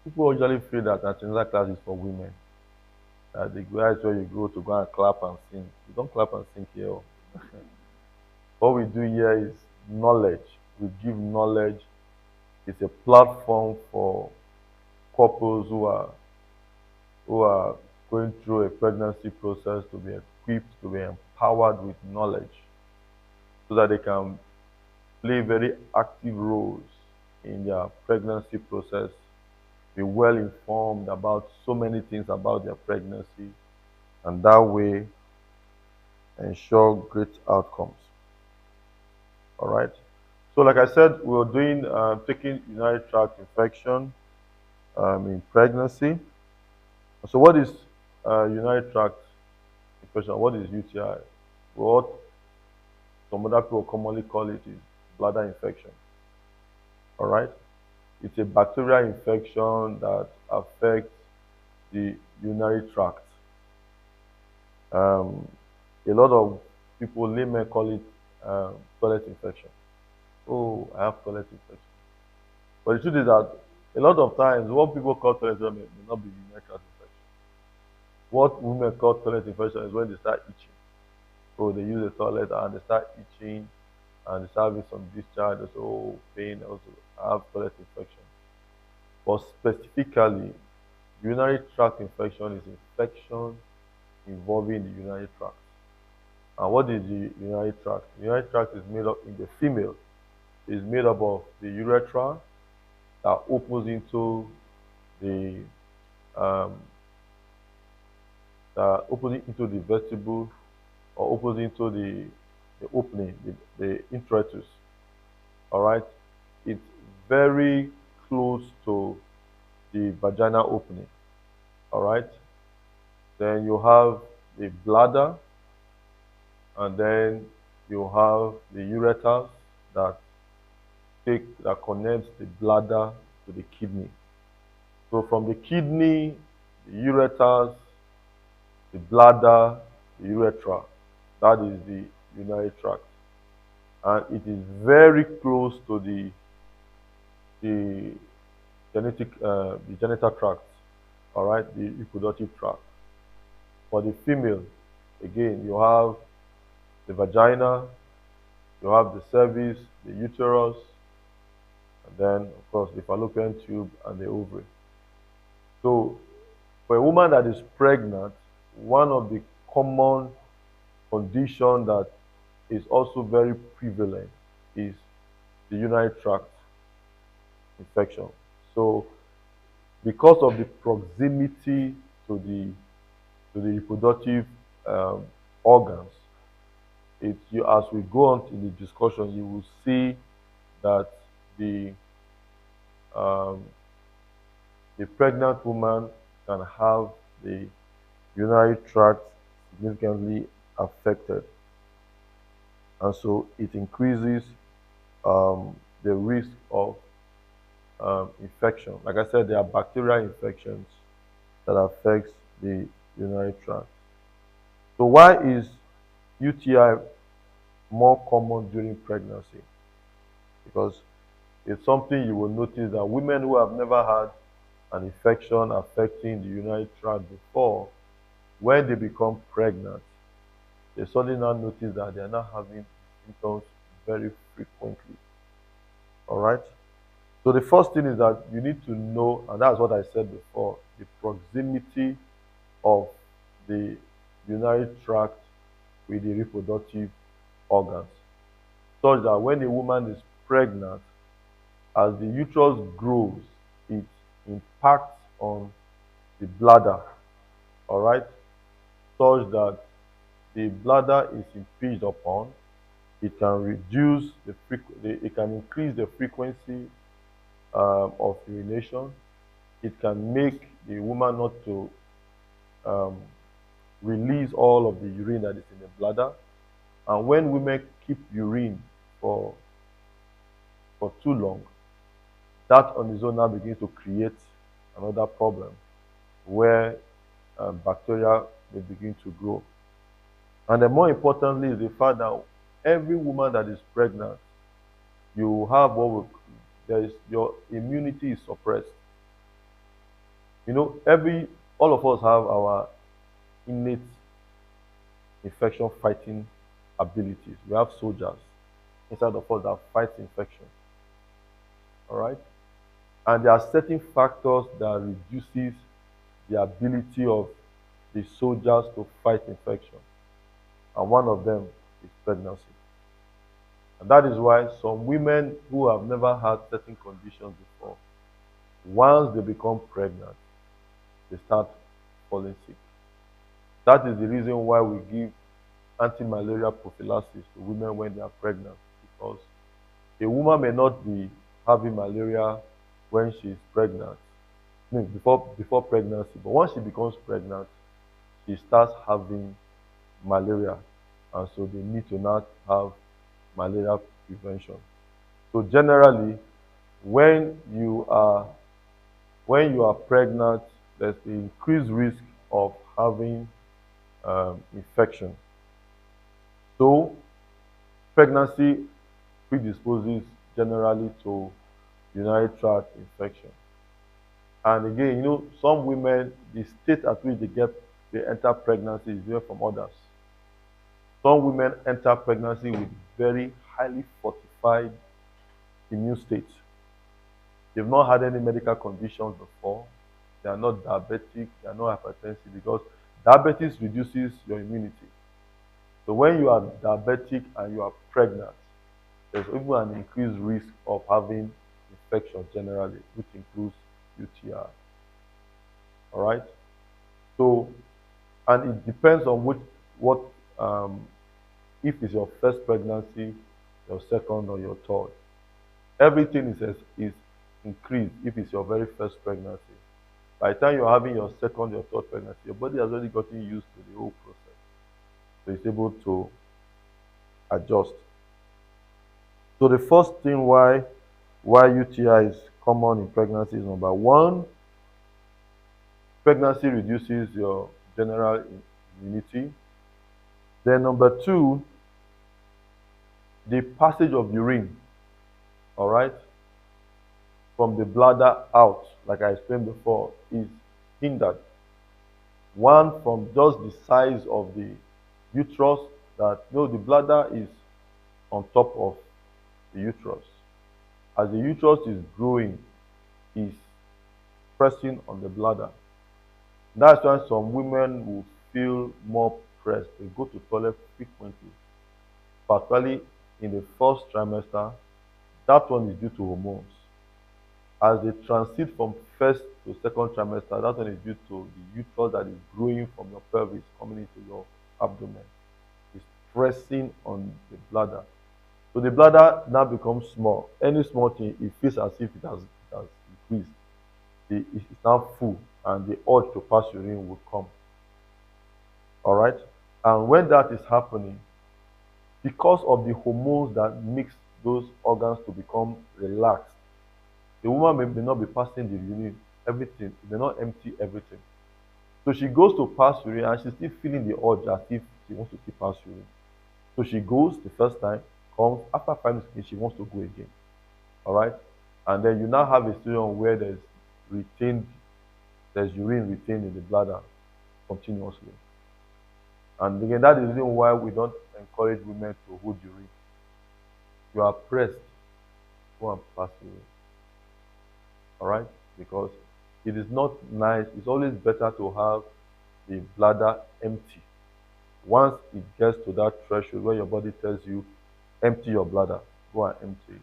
People usually feel that antenatal class is for women. That the guys where you go to go and clap and sing. You don't clap and sing here. Oh. What we do here is knowledge. We give knowledge. It's a platform for couples who are going through a pregnancy process to be equipped, to be empowered with knowledge, so that they can play very active roles in their pregnancy process, be well informed about so many things about their pregnancy, and that way ensure great outcomes. All right. So, like I said, we were doing taking urinary tract infection in pregnancy. So, what is urinary tract infection? What is UTI? What some other people commonly call it is bladder infection. All right. It's a bacterial infection that affects the urinary tract. Um, a lot of people, laymen, call it toilet infection. Oh, I have toilet infection. But the truth is that a lot of times, what people call toilet infection may not be urinary tract infection. What women call toilet infection is when they start itching. So they use the toilet and they start itching and they start having some discharge. They say, oh, pain, also I have toilet infection. But specifically, urinary tract infection is infection involving the urinary tract. And what is the urinary tract? The urinary tract is made up in the female is made up of the urethra that opens into the um, that opens into the vestibule or opens into the opening, the introitus. All right, it's very close to the vaginal opening. All right, then you have the bladder, and then you have the ureters that that connects the bladder to the kidney. So from the kidney, the ureters, the bladder, the urethra, that is the urinary tract, and it is very close to the the genital tract. All right, the reproductive tract. For the female, again, you have the vagina, you have the cervix, the uterus, and then, of course, the fallopian tube and the ovary. So, for a woman that is pregnant, one of the common condition that is also very prevalent is the urinary tract infection. So, because of the proximity to the reproductive um, organs, it you as we go on in the discussion, you will see that the um, the pregnant woman can have the urinary tract significantly affected, and so it increases the risk of infection. Like I said, there are bacterial infections that affects the urinary tract. So why is UTI more common during pregnancy? Because it's something you will notice that women who have never had an infection affecting the urinary tract before, when they become pregnant, they suddenly now notice that they are not having symptoms very frequently. All right. So the first thing is that you need to know, and that's what I said before, the proximity of the urinary tract with the reproductive organs, such that when a woman is pregnant, as the uterus grows, it impacts on the bladder, all right, such that the bladder is impinged upon. It can reduce it can increase the frequency of urination. It can make the woman not to um, release all of the urine that is in the bladder. And when women keep urine for too long, that on its own now begins to create another problem where bacteria may begin to grow. And then more importantly is the fact that every woman that is pregnant, you have what we, there is your immunity is suppressed. Every all of us have our innate infection fighting abilities. We have soldiers inside of us that fight infection. All right. And there are certain factors that reduces the ability of the soldiers to fight infection. And one of them is pregnancy. And that is why some women who have never had certain conditions before, once they become pregnant, they start falling sick. That is the reason why we give anti-malaria prophylaxis to women when they are pregnant, because a woman may not be having malaria when she is pregnant, I mean, before pregnancy, but once she becomes pregnant, she starts having malaria, and so they need to not have malaria prevention. So generally, when you are when you are pregnant, there's the increased risk of having infection. So pregnancy predisposes generally to urinary tract infection. And again, some women, the state at which they enter pregnancy is different from others. Some women enter pregnancy with very highly fortified immune states. They've not had any medical conditions before. They are not diabetic, they are not hypertensive, because diabetes reduces your immunity. So when you are diabetic and you are pregnant, there's even an increased risk of having infection generally, which includes UTI. All right. So, and it depends on what um, if it's your first pregnancy, your second, or your third. Everything is increased if it's your very first pregnancy. By the time you're having your second, your third pregnancy, your body has already gotten used to the whole process, so it's able to adjust. So the first thing why UTI is common in pregnancy is number one, pregnancy reduces your general immunity. Then number two, the passage of urine, all right, from the bladder out, like I explained before, is hindered. One, from just the size of the uterus, that the bladder is on top of the uterus. As the uterus is growing, is pressing on the bladder. That's why some women will feel more pressed. They go to toilet frequently, particularly in the first trimester. That one is due to hormones. As they transit from first to second trimester, that one is due to the uterus that is growing from your pelvis coming into your abdomen. It's pressing on the bladder. So the bladder now becomes small. Any small thing, it feels as if it has increased. It's now full, and the urge to pass urine will come. All right. And when that is happening, because of the hormones that makes those organs to become relaxed, the woman may not be passing the urine, everything, it may not empty everything. So she goes to pass urine and she's still feeling the urge as if she wants to keep pass urine. So she goes the first time, comes, after 5 minutes, she wants to go again. All right. And then you now have a situation where there's urine retained in the bladder continuously. And again, that is the reason why we don't encourage women to hold urine. You are pressed, go and pass urine. All right? Because it is not nice. It's always better to have the bladder empty. Once it gets to that threshold where your body tells you, empty your bladder, go and empty it.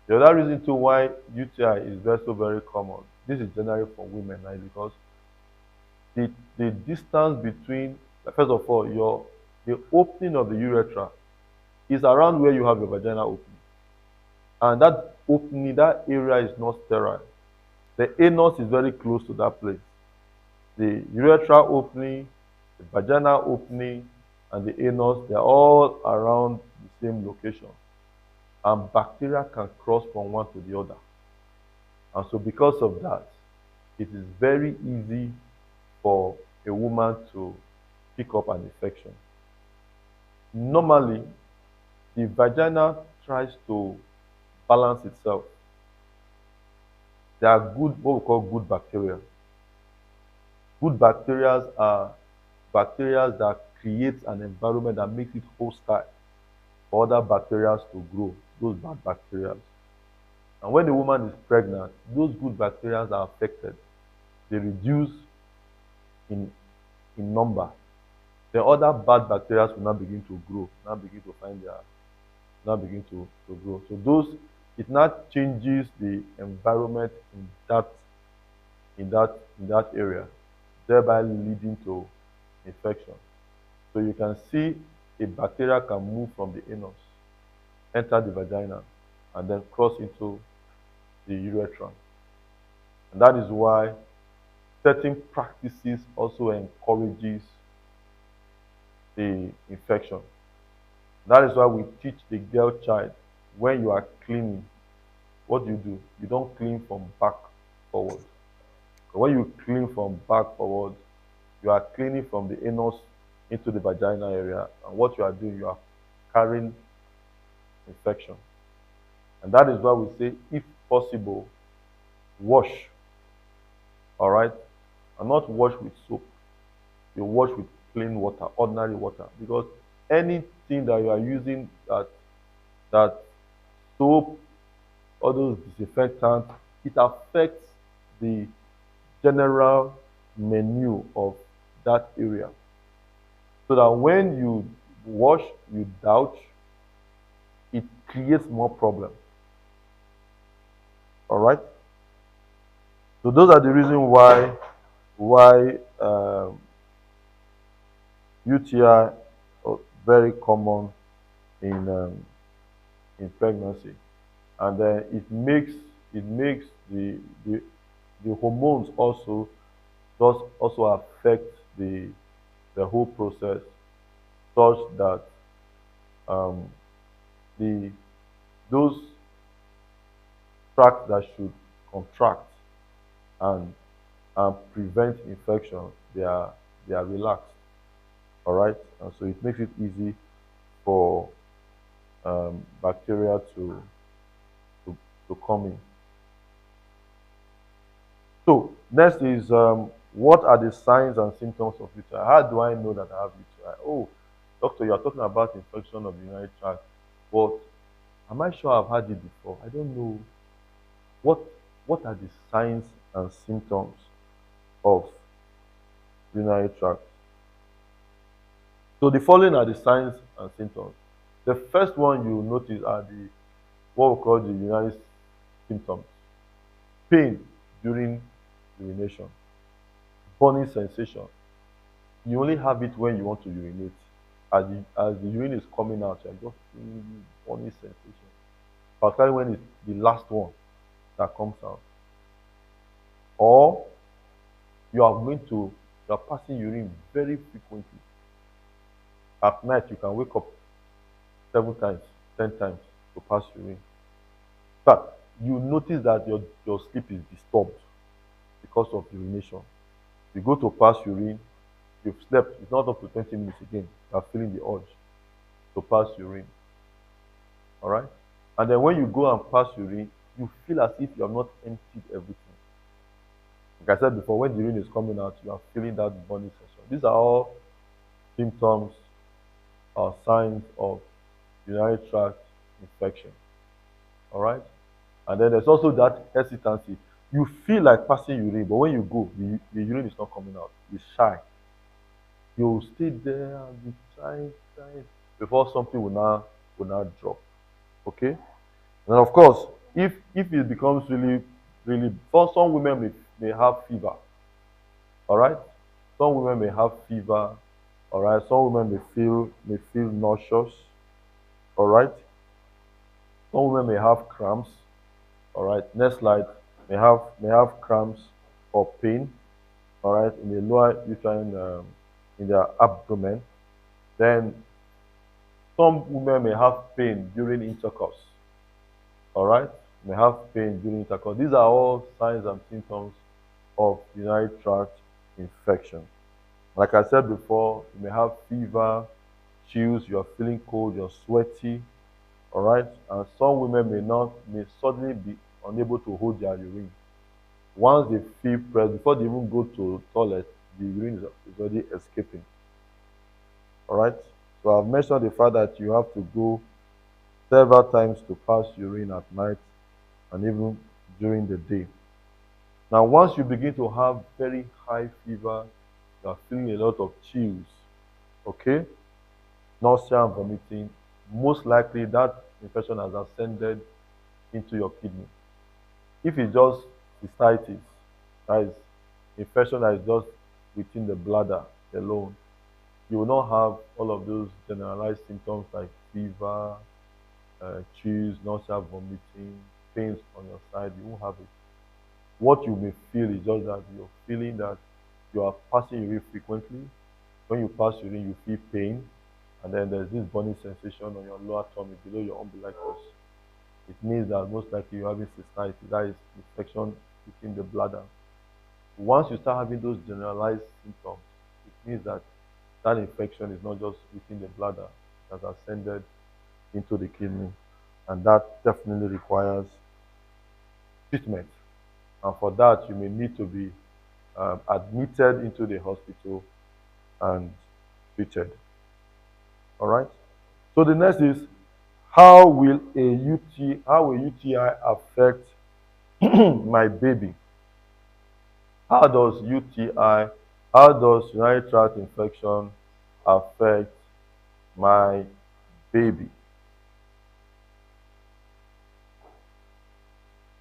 The other reason too why UTI is very common, this is generally for women, right? Because the distance between, first of all, the opening of the urethra is around where you have your vaginal opening. And that opening, that area is not sterile. The anus is very close to that place. The urethra opening, the vaginal opening, and the anus, they're all around the same location. And bacteria can cross from one to the other. And so because of that, it is very easy for a woman to pick up an infection. Normally, the vagina tries to balance itself. There are what we call good bacteria. Good bacteria are bacteria that creates an environment that makes it hostile for other bacteria to grow, those bad bacteria. And when the woman is pregnant, those good bacteria are affected. They reduce in, in number. The other bad bacteria will now begin to grow, now begin to find their, now begin to grow. So those, it now changes the environment in that area, thereby leading to infection. So you can see a bacteria can move from the anus, enter the vagina, and then cross into the urethra. And that is why certain practices also encourages the infection. That is why we teach the girl child, when you are cleaning, what do? You don't clean from back forward. When you clean from back forward, you are cleaning from the anus into the vagina area. And what you are doing, you are carrying infection. And that is why we say, if possible, wash, all right? And not wash with soap. You wash with plain water, ordinary water. Because anything that you are using, that soap, all those disinfectants, it affects the general menu of that area. So that when you wash, you douche, it creates more problem. All right. So those are the reasons why UTI are very common in pregnancy, and then it makes the hormones also does also affect the whole process, such that um, the those tracts that should contract and prevent infection, they are relaxed. All right, and so it makes it easy for bacteria to to come in. So next is, what are the signs and symptoms of UTI? How do I know that I have UTI? Oh, doctor, you are talking about infection of the urinary tract, but am I sure I've had it before? I don't know. What what are the signs and symptoms of urinary tract? So the following are the signs and symptoms. The first one you notice are the what we call the urinary symptoms. Pain during urination, burning sensation. You only have it when you want to urinate. As the urine is coming out, you're just feeling burning sensation. Particularly when it's the last one that comes out. Or you are passing urine very frequently. At night you can wake up 7 times, 10 times to pass urine. But you notice that your sleep is disturbed because of urination. You go to pass urine, you've slept, it's not up to 20 minutes again. You are feeling the urge to pass urine. All right? And then when you go and pass urine, you feel as if you have not emptied everything. Like I said before, when the urine is coming out, you are feeling that burning sensation. These are all symptoms or signs of urinary tract infection. All right? And then there's also that hesitancy. You feel like passing urine, but when you go, the urine is not coming out. It's shy. You'll stay there and be trying before something will now drop. Okay? And of course, if it becomes really, for some women may have fever. All right? Some women may have fever. All right? Some women may feel nauseous. All right? Some women may have cramps. All right? Next slide. May have cramps or pain. All right? In the lower uterine, in their abdomen. Then some women may have pain during intercourse. All right? May have pain during intercourse. These are all signs and symptoms of urinary tract infection. Like I said before, you may have fever, chills, you are feeling cold, you're sweaty. All right? And some women may suddenly be unable to hold their urine. Once they feel pressed, before they even go to toilet, the urine is already escaping. All right. So I've mentioned the fact that you have to go several times to pass urine at night and even during the day. Now, once you begin to have very high fever, you are feeling a lot of chills, okay, nausea and vomiting, most likely that infection has ascended into your kidney. If it's just cystitis, that is infection that is just within the bladder alone, you will not have all of those generalized symptoms like fever, chills, nausea, vomiting, pains on your side. You won't have it. What you may feel is just that you're feeling that you are passing urine frequently. When you pass urine, you feel pain, and then there's this burning sensation on your lower tummy below your umbilicus. It means that most likely you're having cystitis, that is infection within the bladder. Once you start having those generalized symptoms, it means that that infection is not just within the bladder, it has ascended into the kidney, and that definitely requires treatment. And for that, you may need to be admitted into the hospital and treated. All right. So the next is how will UTI affect my baby? How does UTI, how does urinary tract infection affect my baby?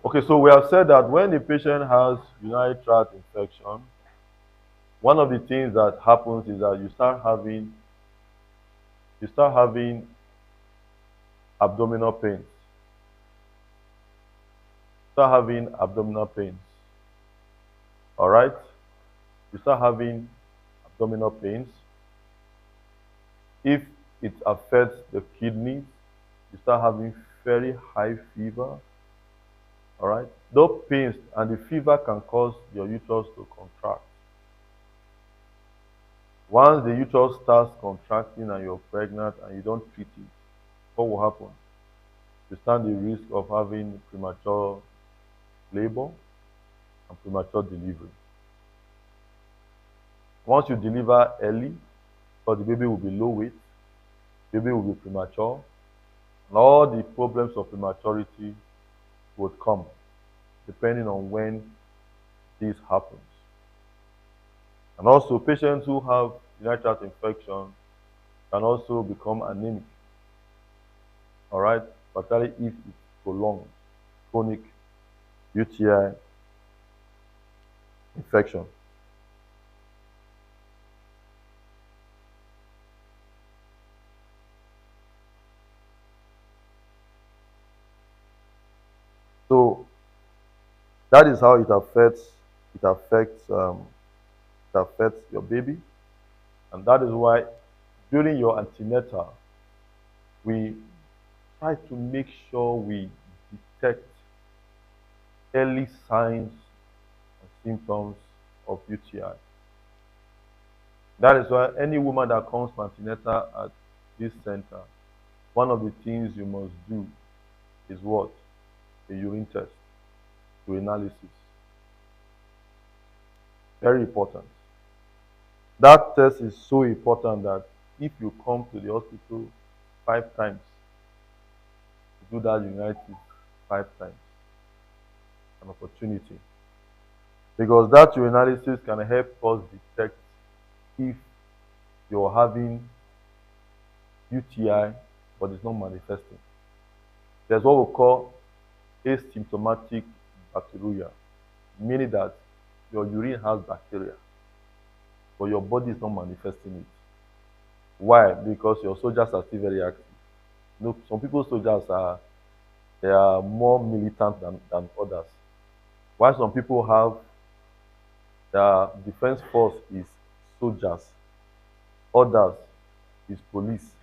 Okay, so we have said that when the patient has urinary tract infection, one of the things that happens is that you start having abdominal pains. Start having abdominal pains. All right? You start having abdominal pains. If it affects the kidneys, you start having very high fever. All right? Those pains and the fever can cause your uterus to contract. Once the uterus starts contracting and you're pregnant and you don't treat it, what will happen? You stand the risk of having premature labor and premature delivery. Once you deliver early, because the baby will be low weight, baby will be premature, and all the problems of prematurity would come depending on when this happens. And also, patients who have urinary tract infection can also become anemic, all right, particularly if it's prolonged, chronic UTI infection. So that is how it affects it affects your baby, and that is why during your antenatal we try to make sure we detect early signs and symptoms of UTI. That is why any woman that comes to antenatal at this center, one of the things you must do is what? A urine test, urinalysis. Very important. That test is so important that if you come to the hospital 5 times, to do that urinalysis 5 times, an opportunity. Because that urinalysis can help us detect if you're having UTI but it's not manifesting. There's what we call asymptomatic bacteria, meaning that your urine has bacteria, but your body is not manifesting it. Why? Because your soldiers are still very active. You know, some people's soldiers are they are more militant than others. While some people have their defense force is soldiers, others is police,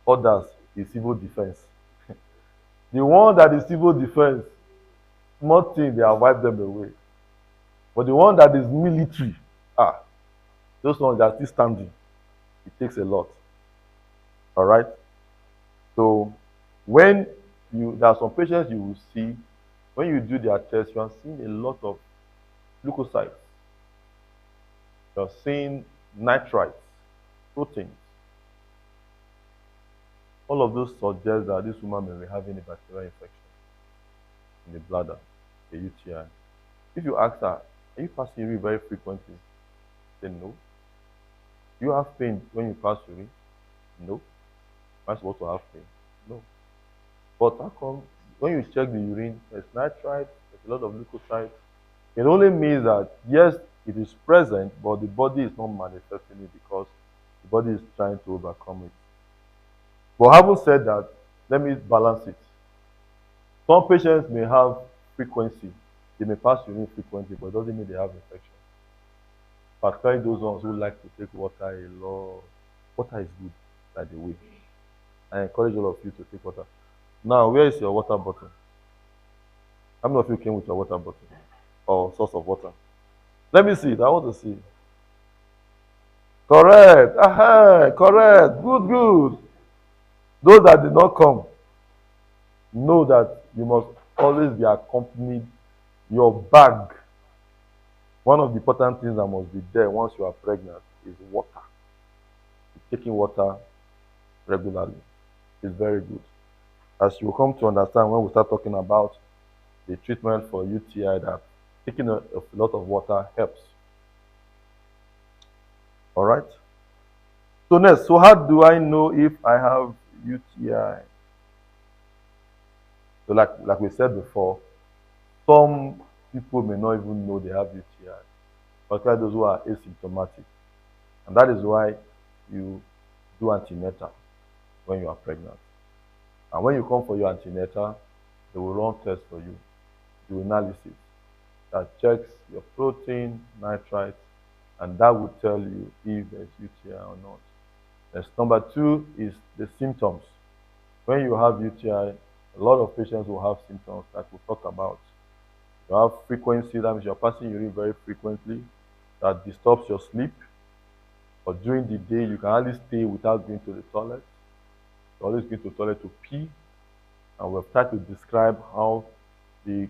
others is civil defense. The one that is civil defense, small thing they have wiped them away. But the one that is military, ah, those ones that are still standing. It takes a lot. All right. So when there are some patients you will see when you do their test, you are seeing a lot of leukocytes. You're seeing nitrites, proteins. All of those suggest that this woman may be having a bacterial infection in the bladder, a UTI. If you ask her, are you passing urine very frequently? Then no. Do you have pain when you pass urine? No. Am I supposed to have pain? No. But how come when you check the urine, there's nitrites, there's a lot of leukocytes. It only means that yes, it is present, but the body is not manifesting it because the body is trying to overcome it. But having said that, let me balance it. Some patients may have frequency. They may pass urine frequently, but it doesn't mean they have infection. Particularly those ones who like to take water a lot. Water is good, by the way. I encourage all of you to take water. Now, where is your water bottle? How many of you came with your water bottle or source of water? Let me see it. I want to see it. Correct. Aha, correct. Good, good. Those that did not come, know that you must always be accompanied. Your bag, one of the important things that must be there once you are pregnant is water. Taking water regularly is very good. As you will come to understand when we start talking about the treatment for UTI, that taking a lot of water helps. All right. So next, so how do I know if I have UTI? So like we said before, some people may not even know they have UTI, particularly those who are asymptomatic. And that is why you do antenatal when you are pregnant. And when you come for your antenatal, they will run tests for you, do analysis that checks your protein, nitrites, and that will tell you if there's UTI or not. Next, number two is the symptoms. When you have UTI, a lot of patients will have symptoms that we'll talk about. You have frequency, that means you're passing urine very frequently, that disturbs your sleep, or during the day you can hardly stay without going to the toilet. You always go to the toilet to pee, and we've tried to describe how the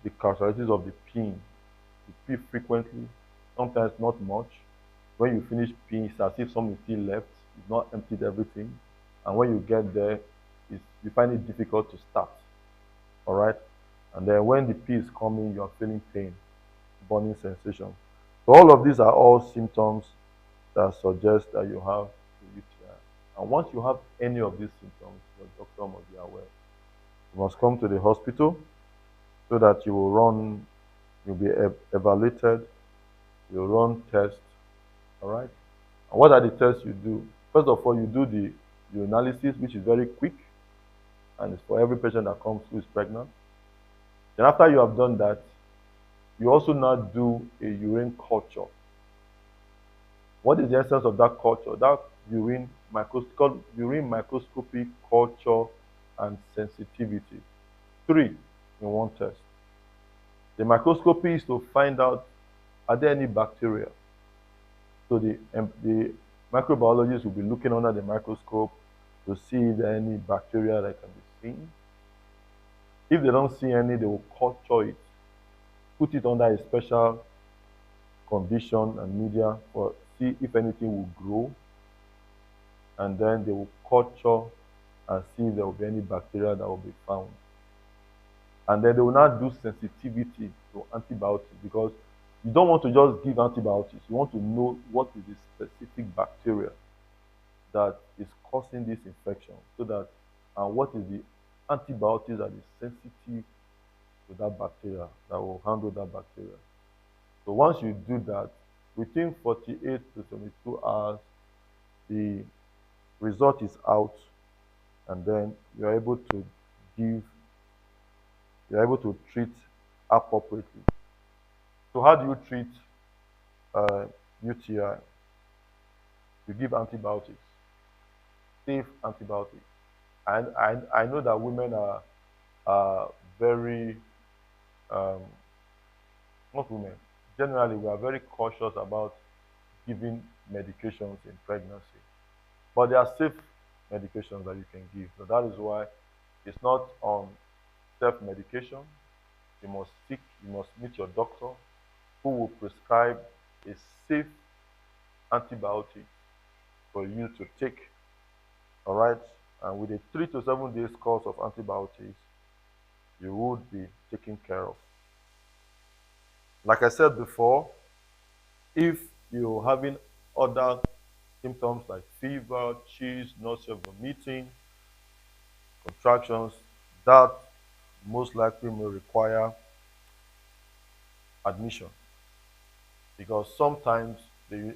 the characteristics of the peeing. You pee frequently, sometimes not much. When you finish peeing, it's as if something is still left. You've not emptied everything. And when you get there, you find it difficult to start. All right? And then when the pee is coming, you are feeling pain, burning sensation. So all of these are all symptoms that suggest that you have the UTI. And once you have any of these symptoms, your doctor must be aware. You must come to the hospital so that you'll be evaluated, you'll run tests, all right? And what are the tests you do? First of all, you do the urinalysis, which is very quick, and it's for every patient that comes who is pregnant. Then after you have done that, you also now do a urine culture. What is the essence of that culture? That called urine microscopy culture and sensitivity. Three in one test. The microscopy is to find out, are there any bacteria? So the microbiologists will be looking under the microscope to see if there are any bacteria that can be seen. If they don't see any, they will culture it, put it under a special condition and media for see if anything will grow, and then they will culture and see if there will be any bacteria that will be found. And then they will not do sensitivity to antibiotics because you don't want to just give antibiotics. You want to know what is the specific bacteria that is causing this infection so that and what is the antibiotics that is sensitive to that bacteria that will handle that bacteria. So once you do that, within 48 to 72 hours, the result is out, and then you're able to give, you're able to treat appropriately. So how do you treat UTI? You give antibiotics, safe antibiotics. And I know that women are very, um, not women, generally we are very cautious about giving medications in pregnancy. But there are safe medications that you can give. So that is why it's not on self-medication. You must seek, you must meet your doctor who will prescribe a safe antibiotics for you to take. All right. And with a 3 to 7 days course of antibiotics, you would be taken care of. Like I said before, if you're having other symptoms like fever, chills, nausea, vomiting, contractions, that most likely may require admission because sometimes the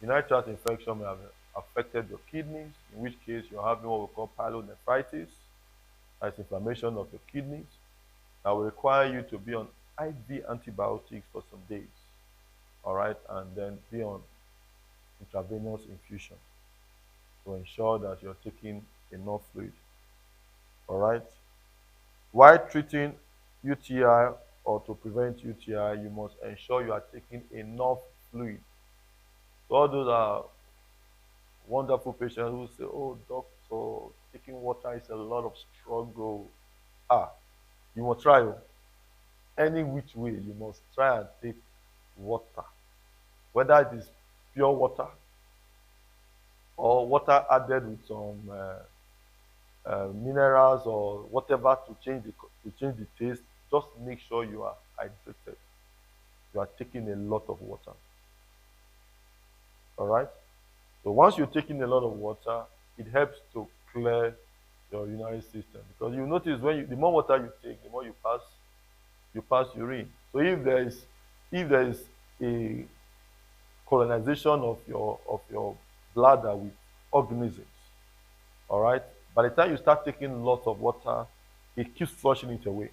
urinary tract infection may have affected your kidneys, in which case you're having what we call pyelonephritis, that's inflammation of your kidneys, that will require you to be on IV antibiotics for some days, all right, and then be on intravenous infusion to ensure that you're taking enough fluid, all right. While treating UTI or to prevent UTI, you must ensure you are taking enough fluid. So all those are wonderful patients who say, "Oh, doctor, taking water is a lot of struggle." Ah, you must try. Oh. Any which way, you must try and take water, whether it is pure water or water added with some minerals or whatever to change the taste. Just make sure you are hydrated. You are taking a lot of water. All right. So once you're taking a lot of water, it helps to clear your urinary system because you notice the more water you take, the more you pass urine. So if there is a colonization of your bladder with organisms, all right, by the time you start taking lots of water, it keeps flushing it away.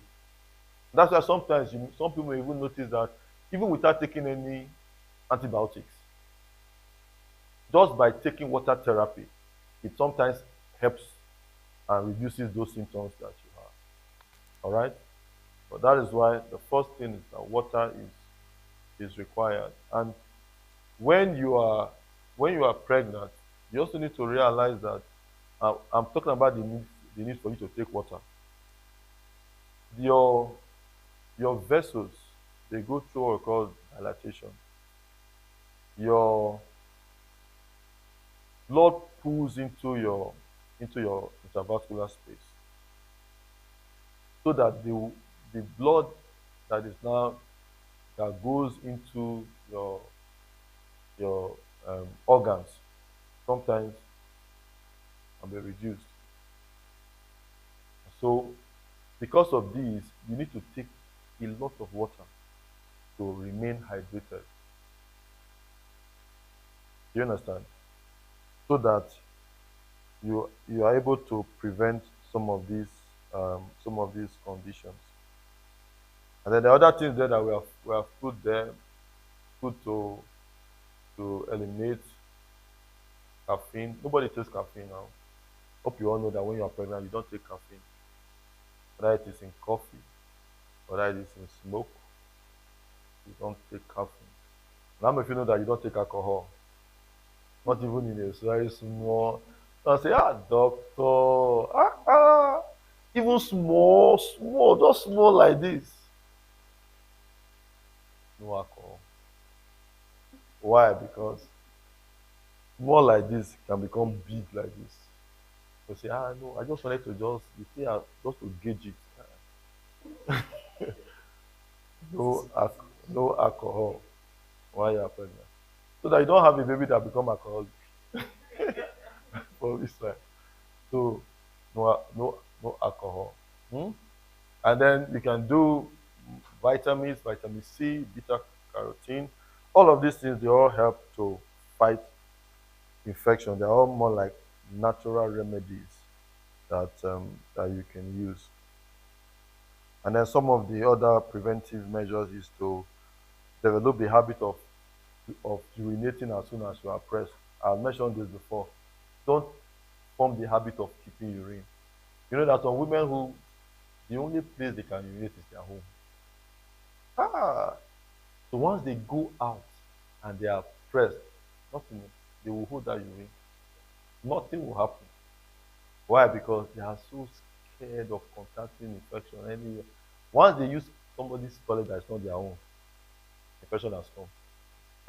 That's why sometimes some people may even notice that even without taking any antibiotics, just by taking water therapy, it sometimes helps and reduces those symptoms that you have. All right. But that is why the first thing is that water is required. And when you are when you are pregnant, you also need to realize that I'm talking about the need for you to take water. Your your vessels, they go through what we call dilatation. Your blood pulls into your intravascular space so that the blood that is now that goes into your organs sometimes can be reduced. So because of this, you need to take a lot of water to remain hydrated. Do you understand? So that you are able to prevent some of these conditions. And then the other things there that we have put to eliminate caffeine. Nobody takes caffeine now. Hope you all know that when you are pregnant, you don't take caffeine. Whether it is in coffee, whether it is in smoke, you don't take caffeine. Now, if you know that you don't take alcohol, not even in a very small, I say, doctor, even small, small, just small like this, no alcohol. Why? Because small like this can become big like this. You say, no, I just wanted to you see, just to gauge it. No alcohol while you are pregnant. So that you don't have a baby that become alcoholic for this time. So no alcohol. Hmm? And then you can do vitamins, vitamin C, beta carotene. All of these things they all help to fight infection. They're all more like natural remedies that you can use. And then some of the other preventive measures is to develop the habit of urinating as soon as you are pressed. I mentioned this before. Don't form the habit of keeping urine. You know that some women who the only place they can urinate is their home. Ah, so once they go out and they are pressed, nothing, they will hold that urine. Nothing will happen. Why? Because they are so scared of contacting infection anywhere. Once they use somebody's toilet that is not their own, infection has come.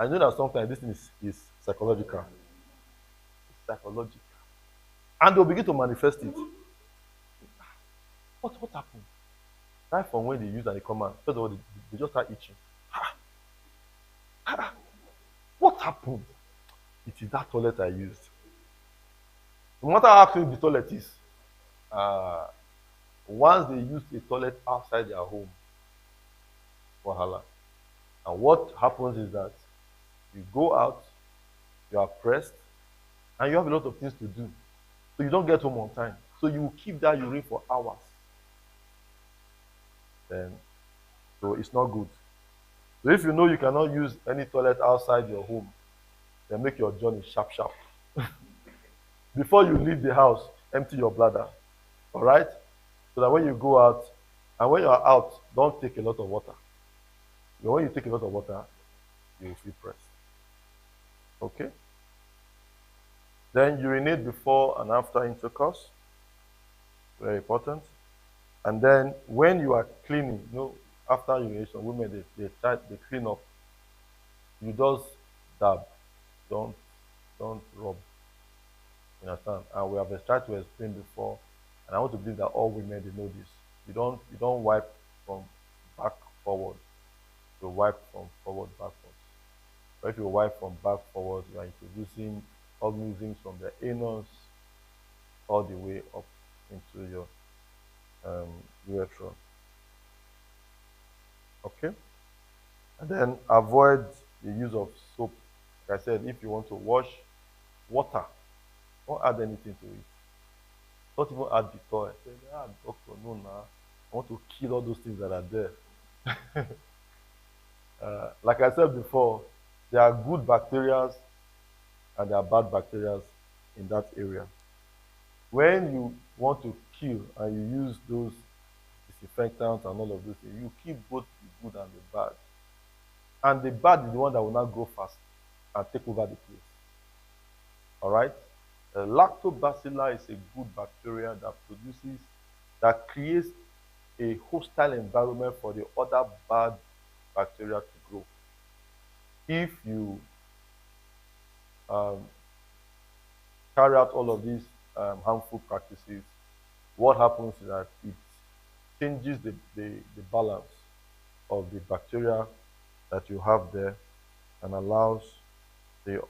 I know that sometimes this thing is psychological. It's psychological. And they'll begin to manifest it. What happened? Right from when they use and they come out, first of all, they just start itching. What happened? It is that toilet I used. No matter how clean the toilet is, uh, once they use a toilet outside their home, wahala. And what happens is that you go out, you are pressed, and you have a lot of things to do. So you don't get home on time. So you will keep that urine for hours. Then, so it's not good. So if you know you cannot use any toilet outside your home, then make your journey sharp, sharp. Before you leave the house, empty your bladder. All right? So that when you go out, and when you are out, don't take a lot of water. Because when you take a lot of water, you will feel pressed. Okay? Then urinate before and after intercourse. Very important. And then when you are cleaning, after urination, women they clean up. You just dab, don't don't rub. You understand? And we have tried to explain before, and I want to believe that all women they know this. You don't wipe from back forward. You wipe from forward backwards. But if you wipe from back forward, you are introducing organisms from the anus all the way up into your urethra. Okay? And then avoid the use of soap. Like I said, if you want to wash water, don't add anything to it. Don't even add Dettol. I said, doctor, no, nah. I want to kill all those things that are there. Like I said before, there are good bacteria and there are bad bacteria in that area. When you want to kill and you use those disinfectants and all of those things, you kill both the good and the bad. And the bad is the one that will not grow fast and take over the place. All right? Lactobacillus is a good bacteria that creates a hostile environment for the other bad bacteria to grow. If you um, carry out all of these harmful practices, what happens is that it changes the balance of the bacteria that you have there and allows the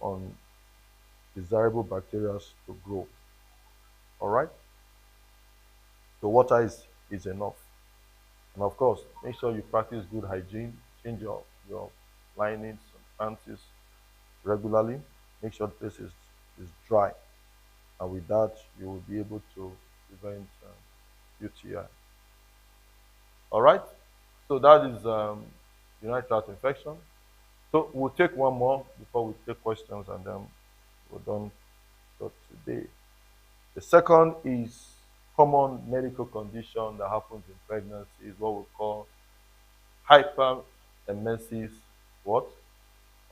undesirable bacteria to grow. All right? The water is enough. And of course, make sure you practice good hygiene, change your linings and panties regularly. Make sure the place is dry. And with that, you will be able to prevent UTI. All right? So that is urinary tract infection. So we'll take one more before we take questions and then we're done for today. The second is common medical condition that happens in pregnancy is what we call hyperemesis. What?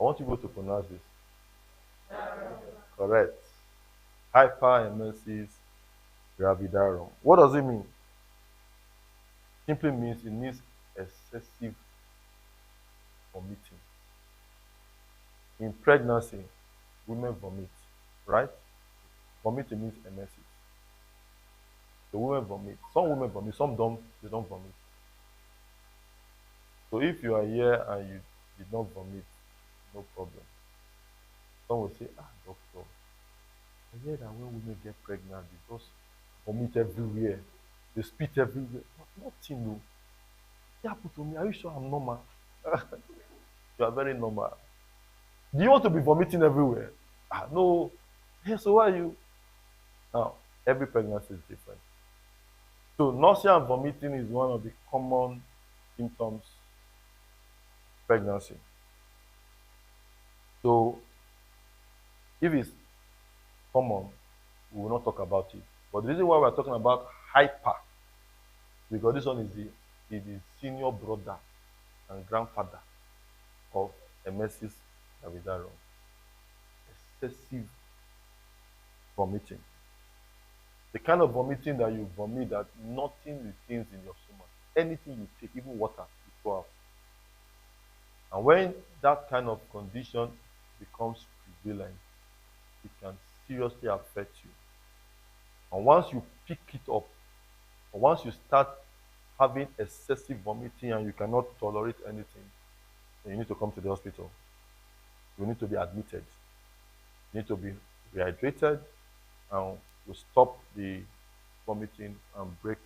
I want you to pronounce this. Correct. Hyperemesis gravidarum. What does it mean? Simply means excessive vomiting. In pregnancy, women vomit, right? Vomiting means emesis. The women vomit. Some women vomit, some don't, they don't vomit. So if you are here and you did not vomit, no problem. Some will say, doctor, I hear that when women get pregnant, they just vomit everywhere. They spit everywhere. Nothing, no. It happened to me. Are you sure I'm normal? You are very normal. Do you want to be vomiting everywhere? No. Yeah, so why are you? Now, every pregnancy is different. So nausea and vomiting is one of the common symptoms of pregnancy. So if it's common, we will not talk about it. But the reason why we're talking about hyper, because this one is the senior brother and grandfather of emesis gravidarum. Excessive vomiting. The kind of vomiting that you vomit that nothing retains in your stomach. Anything you take, even water, you throw out. And when that kind of condition becomes prevalent, it can seriously affect you. And once you pick it up, or once you start having excessive vomiting and you cannot tolerate anything, then you need to come to the hospital. You need to be admitted. You need to be rehydrated and to stop the vomiting and break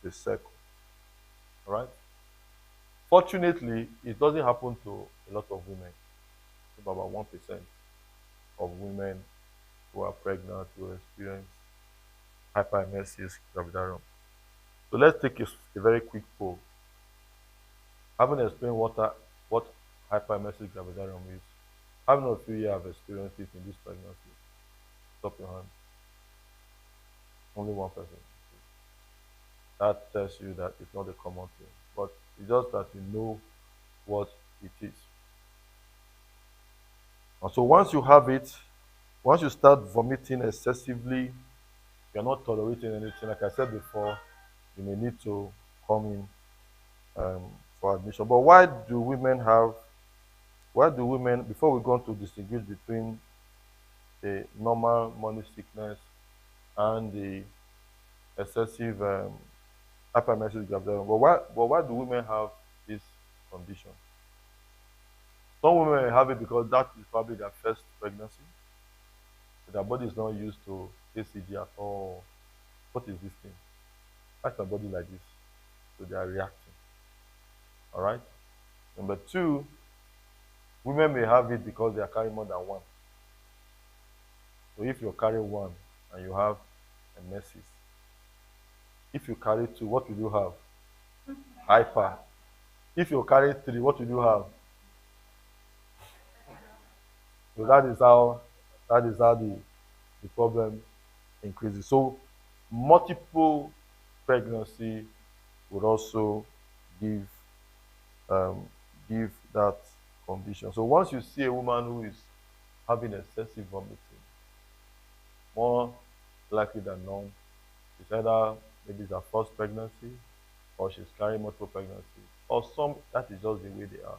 the circle. All right. Fortunately, it doesn't happen to a lot of women. About 1% of women who are pregnant will experience hyperemesis gravidarum. So let's take a very quick poll. Having explained what hyperemesis gravidarum is, how many of you here have experienced it in this pregnancy? Stop your hand. Only one person. That tells you that it's not a common thing, but it's just that you know what it is. And so once you have it, once you start vomiting excessively, you're not tolerating anything. Like I said before, you may need to come in for admission. But why do women, before we go on to distinguish between the normal morning sickness and the excessive hyperemesis gravidarum, but why do women have this condition? Some women have it because that is probably their first pregnancy. So their body is not used to ACG at all. What is this thing? Why is my body like this? So they are reacting. All right. Number two, women may have it because they are carrying more than one. So if you're carrying one and you have a mesis, if you carry two, what will you have? Hyper. If you carry three, what will you have? So that is how the problem increases. So multiple pregnancy would also give um, give that condition. So once you see a woman who is having excessive vomiting, more likely than not, it's either maybe it's her first pregnancy or she's carrying multiple pregnancies, or some that is just the way they are.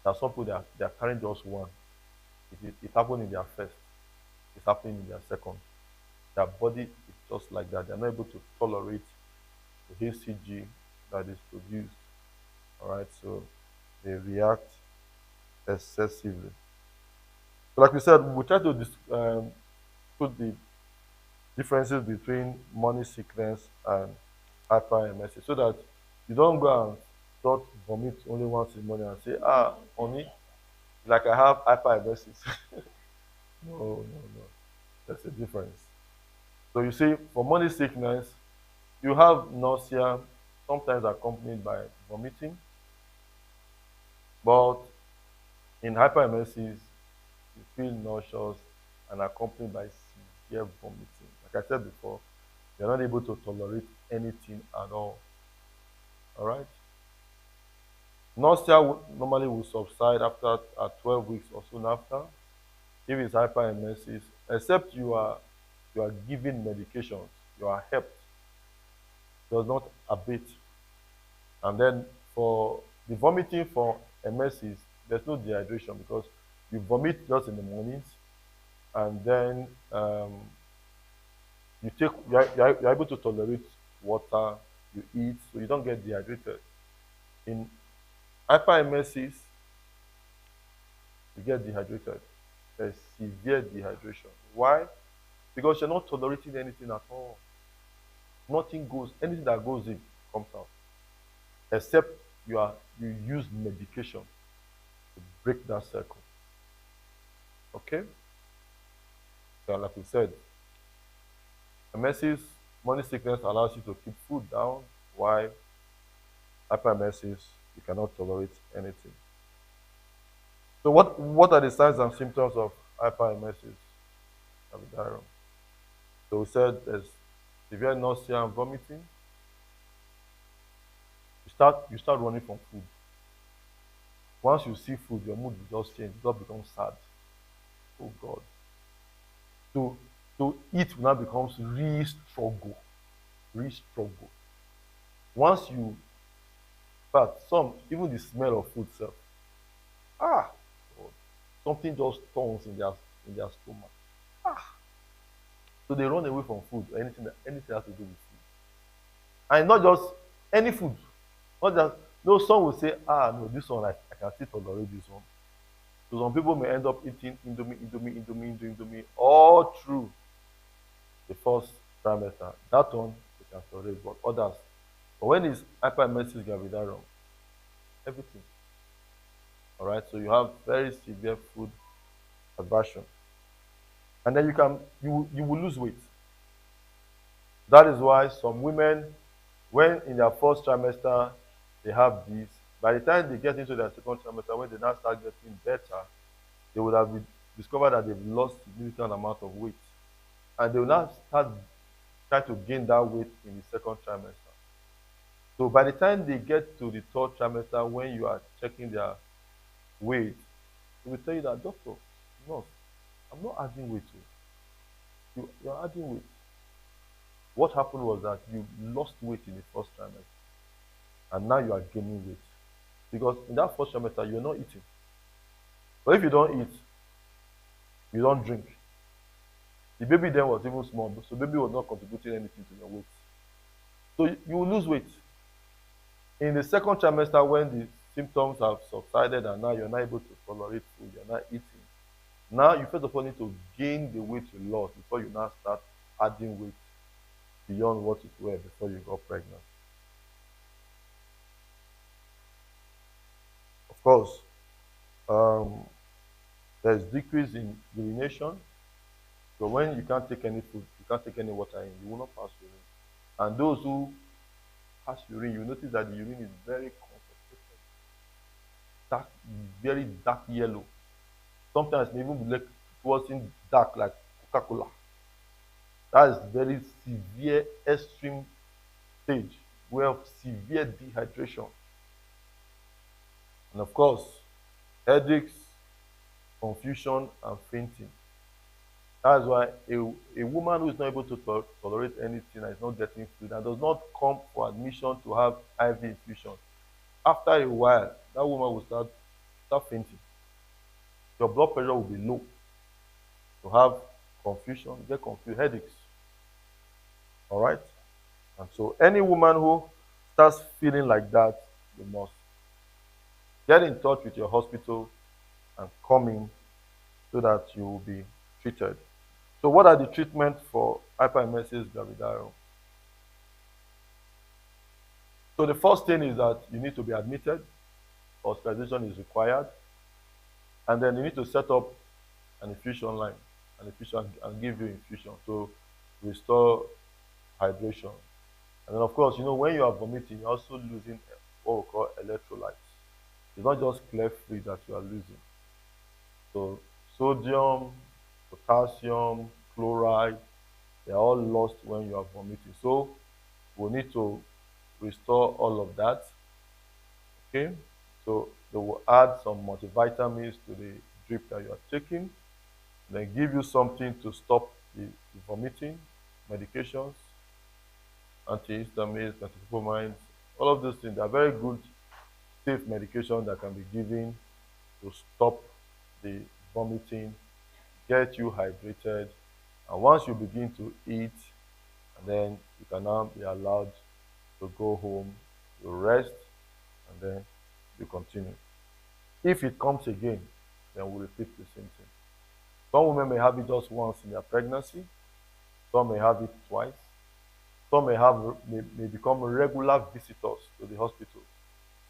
There are some people that they are carrying just one. It happened in their first, it's happening in their second. Their body is just like that. They're not able to tolerate the HCG that is produced. All right, so they react excessively. So, like we said, we try to put the differences between morning sickness and hyperemesis so that you don't go and start vomit only once in the morning and say, honey, like I have hyperemesis. No, no, no. There's a difference. So you see, for morning sickness, you have nausea, sometimes accompanied by vomiting, but in hyperemesis, you feel nauseous and accompanied by severe vomiting. Like I said before, you're not able to tolerate anything at all. All right. Nausea normally will subside after 12 weeks or soon after if it's hyperemesis, except you are given medications, you are helped, does not abate. And then for the vomiting for emesis, there's no dehydration because you vomit just in the mornings and then you're able to tolerate water, you eat, so you don't get dehydrated. In hyperemesis, you get dehydrated. There's severe dehydration. Why? Because you're not tolerating anything at all. Nothing goes, anything that goes in comes out. Except you use medication to break that cycle. Okay? So like we said, emesis, morning sickness allows you to keep food down, while hyperemesis, you cannot tolerate anything. So what are the signs and symptoms of hyperemesis? So we said there's severe nausea and vomiting. You start running from food. Once you see food, your mood will just change. You just become sad. Oh God. So eat now becomes real struggle. Real struggle. Once you, in fact, some even the smell of food self. Ah, God. Something just turns in their stomach. Ah. So they run away from food, anything has to do with food. And not just any food. Not just no, some will say, ah no, this one I can still tolerate this one. So some people may end up eating indomie all through the first trimester. That one they can tolerate, but others. But when it's hyperemesis gravidarum, everything. All right. So you have very severe food aversion, and then you will lose weight. That is why some women, when in their first trimester they have this, by the time they get into their second trimester, when they now start getting better, they would have discovered that they've lost significant amount of weight, and they will now start trying to gain that weight in the second trimester. So by the time they get to the third trimester, when you are checking their weight, they will tell you that, doctor, nurse, I'm not adding weight. You're adding weight. What happened was that you lost weight in the first trimester, and now you are gaining weight. Because in that first trimester, you're not eating. But if you don't eat, you don't drink. The baby then was even small, so baby was not contributing anything to your weight. So you will lose weight. In the second trimester, when the symptoms have subsided and now you're not able to tolerate food, you're not eating. Now you first of all need to gain the weight you lost before you now start adding weight beyond what it were before you got pregnant. Of course, um, there's decrease in urination. So when you can't take any food, you can't take any water in, you will not pass urine. And those who pass urine, you notice that the urine is very concentrated, dark, very dark yellow. Sometimes may even be like towards in dark like Coca-Cola. That is very severe extreme stage where severe dehydration. And of course, headaches, confusion, and fainting. That's why a woman who is not able to tolerate anything and is not getting food and does not come for admission to have IV infusion, after a while, that woman will start fainting. Your blood pressure will be low. You have confusion, get confused, headaches. All right. And so any woman who starts feeling like that, you must get in touch with your hospital and come in so that you will be treated. So what are the treatments for hyperemesis gravidarum? So the first thing is that you need to be admitted. Hospitalization is required. And then you need to set up an infusion line, an infusion and give you infusion to restore hydration. And then of course, when you are vomiting, you're also losing what we call electrolytes. It's not just clear fluid that you are losing. So sodium, potassium, chloride, they are all lost when you are vomiting. So we need to restore all of that. Okay. So they will add some multivitamins to the drip that you are taking, then give you something to stop the vomiting, medications, antihistamines, metoclopramide, all of those things are very good, safe medication that can be given to stop the vomiting, get you hydrated, and once you begin to eat, and then you can now be allowed to go home, you rest, and then you continue. If it comes again, then we'll repeat the same thing. Some women may have it just once in their pregnancy, some may have it twice, some may become regular visitors to the hospital,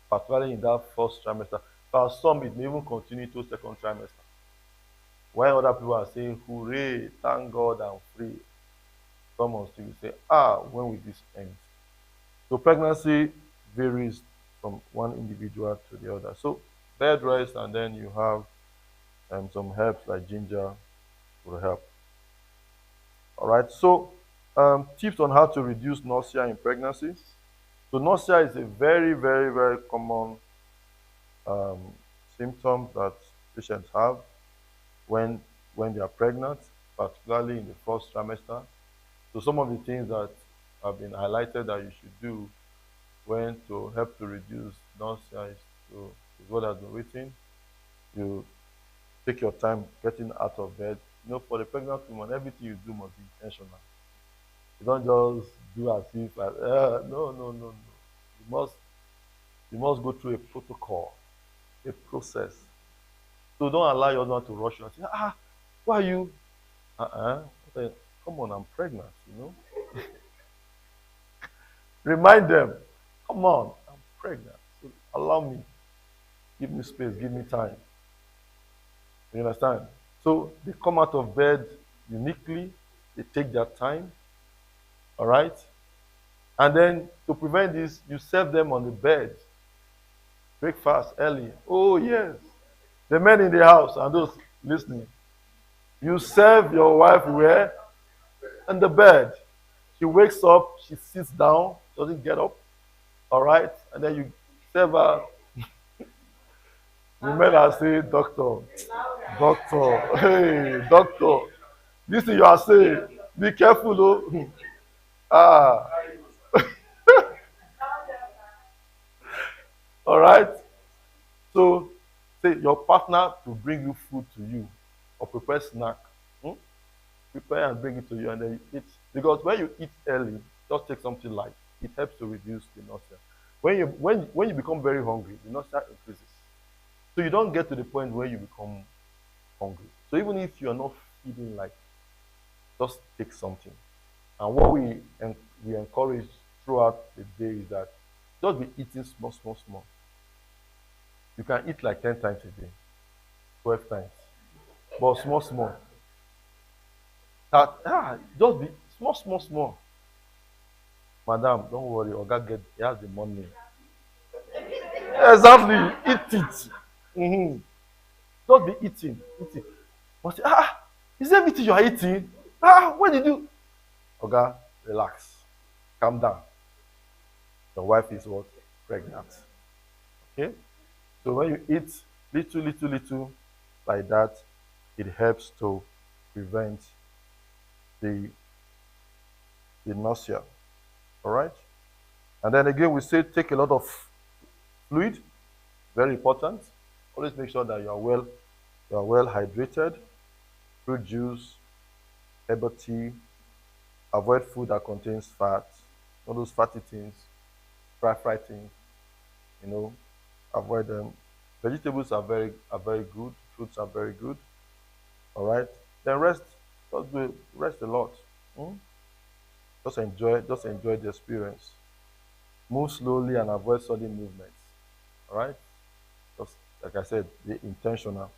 particularly in that first trimester. For some, it may even continue to second trimester. While other people are saying, hooray, thank God I'm free, some will still say, when will this end? So pregnancy varies from one individual to the other. So bed rest, and then you have some herbs like ginger will help. All right. So tips on how to reduce nausea in pregnancy. So nausea is a very, very, very common um, symptom that patients have when when they are pregnant, particularly in the first trimester. So some of the things that have been highlighted that you should do when to help to reduce nausea is what has been written. You take your time getting out of bed. For the pregnant woman, everything you do must be intentional. You don't just do as if, no, no, no, no. You must go through a protocol, a process. So don't allow your husband to rush you and say, why are you? Uh-uh. Okay, come on, I'm pregnant. Remind them, come on, I'm pregnant. So allow me, give me space, give me time. You understand? So they come out of bed uniquely, they take their time, all right? And then to prevent this, you serve them on the bed, breakfast early. Oh, yes. The men in the house and those listening, you serve your wife where? On the bed. She wakes up, she sits down, doesn't get up, all right? And then you serve her. The men are saying, doctor, doctor, hey, doctor, this thing you are saying, be careful, though. Ah, all right? So, say your partner to bring you food to you or prepare snack. Hmm? Prepare and bring it to you and then you eat. Because when you eat early, just take something light. It helps to reduce the nausea. When you become very hungry, the nausea increases. So you don't get to the point where you become hungry. So even if you're not feeling like, just take something. And what we encourage throughout the day is that just be eating small, small, small. You can eat like 10 times a day, 12 times, but small, small. Just be small, small, small. Madam, don't worry, Oga he has the money. Exactly, eat it. Mhm. Just be eating. But say, is everything you are eating? What did you? Oga, relax, calm down. Your wife is what? Pregnant. Okay? So when you eat little, little, little like that, it helps to prevent the, the nausea. All right? And then again, we say take a lot of fluid, very important. Always make sure that you are well hydrated. Fruit juice, herbal tea. Avoid food that contains fat, all those fatty things, fried things. You know, avoid them. Vegetables are very good. Fruits are very good. All right. Then rest. Rest a lot. Hmm? Just enjoy the experience. Move slowly and avoid sudden movements. All right. Just like I said, be intentional.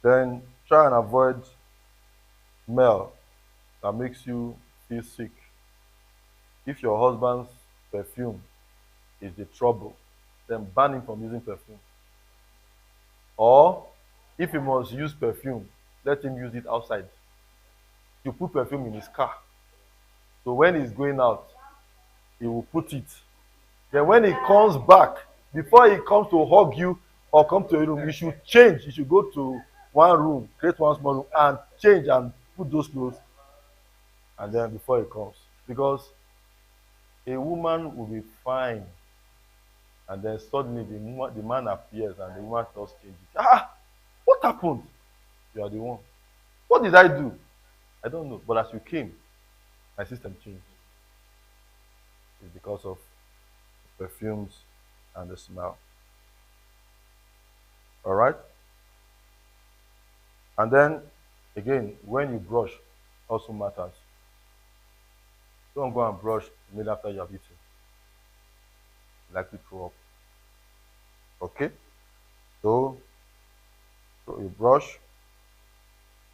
Then try and avoid smell that makes you feel sick. If your husband's perfume is the trouble, then ban him from using perfume. Or if he must use perfume, let him use it outside. You put perfume in his car. So when he's going out, he will put it. Then when he comes back, before he comes to hug you or come to a room, you should change. You should go to one room, create one small room, and change and put those clothes, and then before he comes. Because a woman will be fine, and then suddenly the man appears and the woman just changes. What happened? You are the one. What did I do? I don't know. But as you came, my system changed. It's because of the perfumes and the smell. All right? And then, again, when you brush, also matters. Don't go and brush immediately after you have eaten. You likely throw up. Okay? So, you brush,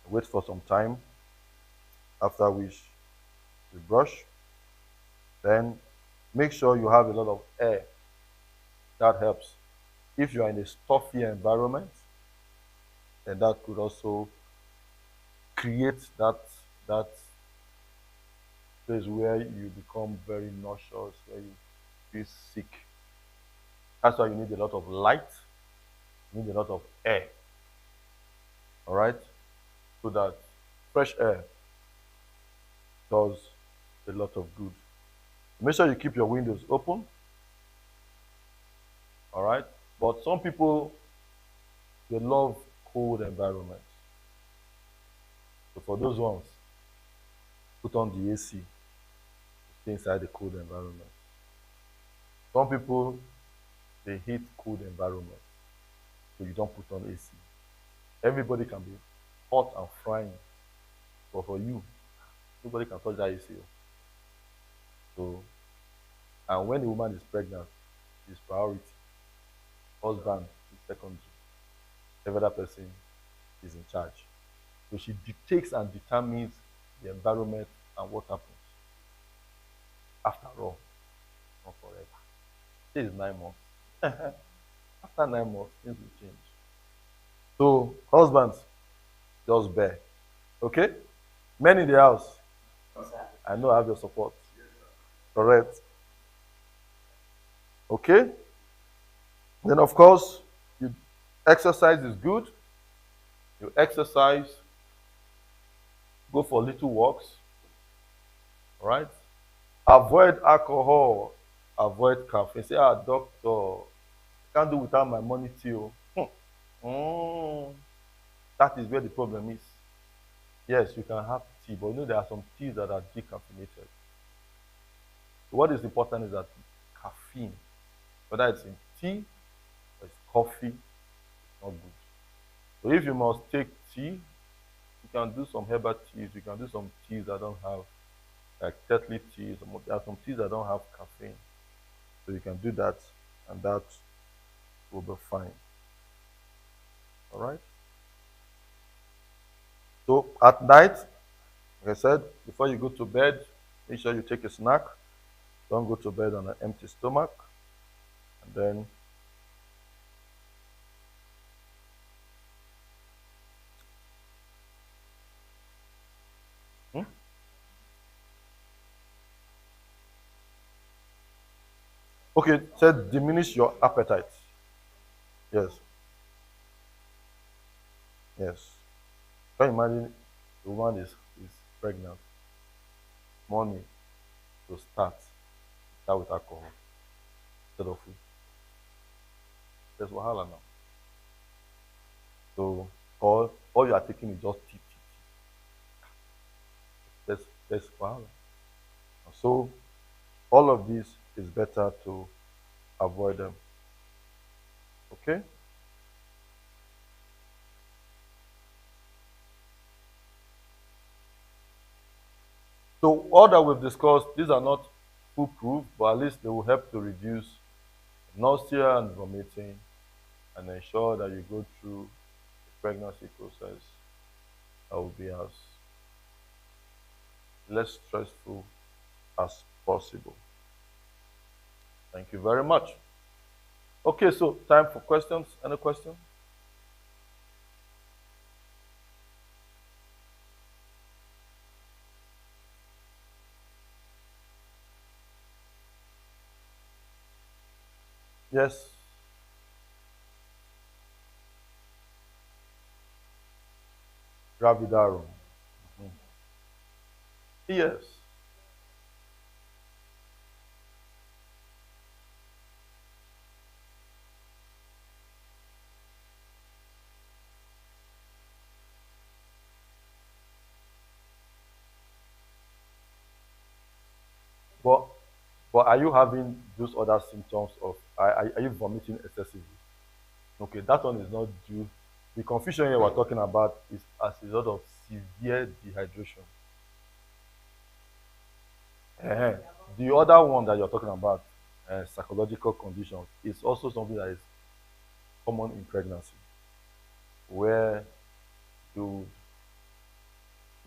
wait for some time, after which you brush. Then, make sure you have a lot of air. That helps. If you are in a stuffy environment, then that could also create that place where you become very nauseous, where you feel sick. That's why you need a lot of light, you need a lot of air, all right? So that fresh air does a lot of good. Make sure you keep your windows open, all right? But some people, They love cold environments. So for those ones, put on the AC, stay inside the cold environment. Some people they hate cold environments, so you don't put on AC. Everybody can be hot and frying, but for you, nobody can touch that AC. So, and when a woman is pregnant, she's priority. Husband is secondary. Every other person is in charge. So she dictates and determines the environment and what happens. After all, not forever. This is 9 months. After 9 months, things will change. So, husbands, just bear. Okay? Men in the house, I know I have your support. Correct. Okay? Then, of course, you exercise is good. You exercise, go for little walks, all right? Avoid alcohol, avoid caffeine. Say, doctor, I can't do without my money tea. Mm, that is where the problem is. Yes, you can have tea, but there are some teas that are decaffeinated. So what is important is that caffeine, whether it's in tea or it's coffee, is not good. So if you must take tea, you can do some herbal teas. You can do some teas that don't have like Tetley teas. There are some teas that don't have caffeine. So you can do that, and that will be fine. All right. So at night, like I said, before you go to bed, make sure you take a snack. Don't go to bed on an empty stomach. And then, hmm? Okay, said diminish your appetite. Yes, yes. Can you imagine the woman is pregnant, morning to start with alcohol instead of food. There's wahala now. So all you are taking is just tea, tea, tea. There's wahala. So all of this is better to avoid them. Okay? So all that we've discussed, these are not foolproof, but at least they will help to reduce nausea and vomiting and ensure that you go through the pregnancy process that will be as less stressful as possible. Thank you very much. Okay, so time for questions. Any question? Yes. Gravidarum. Mhm. Yes. But but are you having those other symptoms of are you vomiting excessively? Okay, that one is not due. The confusion here we're talking about is as a result of severe dehydration. Ehen. The other one that you're talking about, psychological conditions, is also something that is common in pregnancy, where you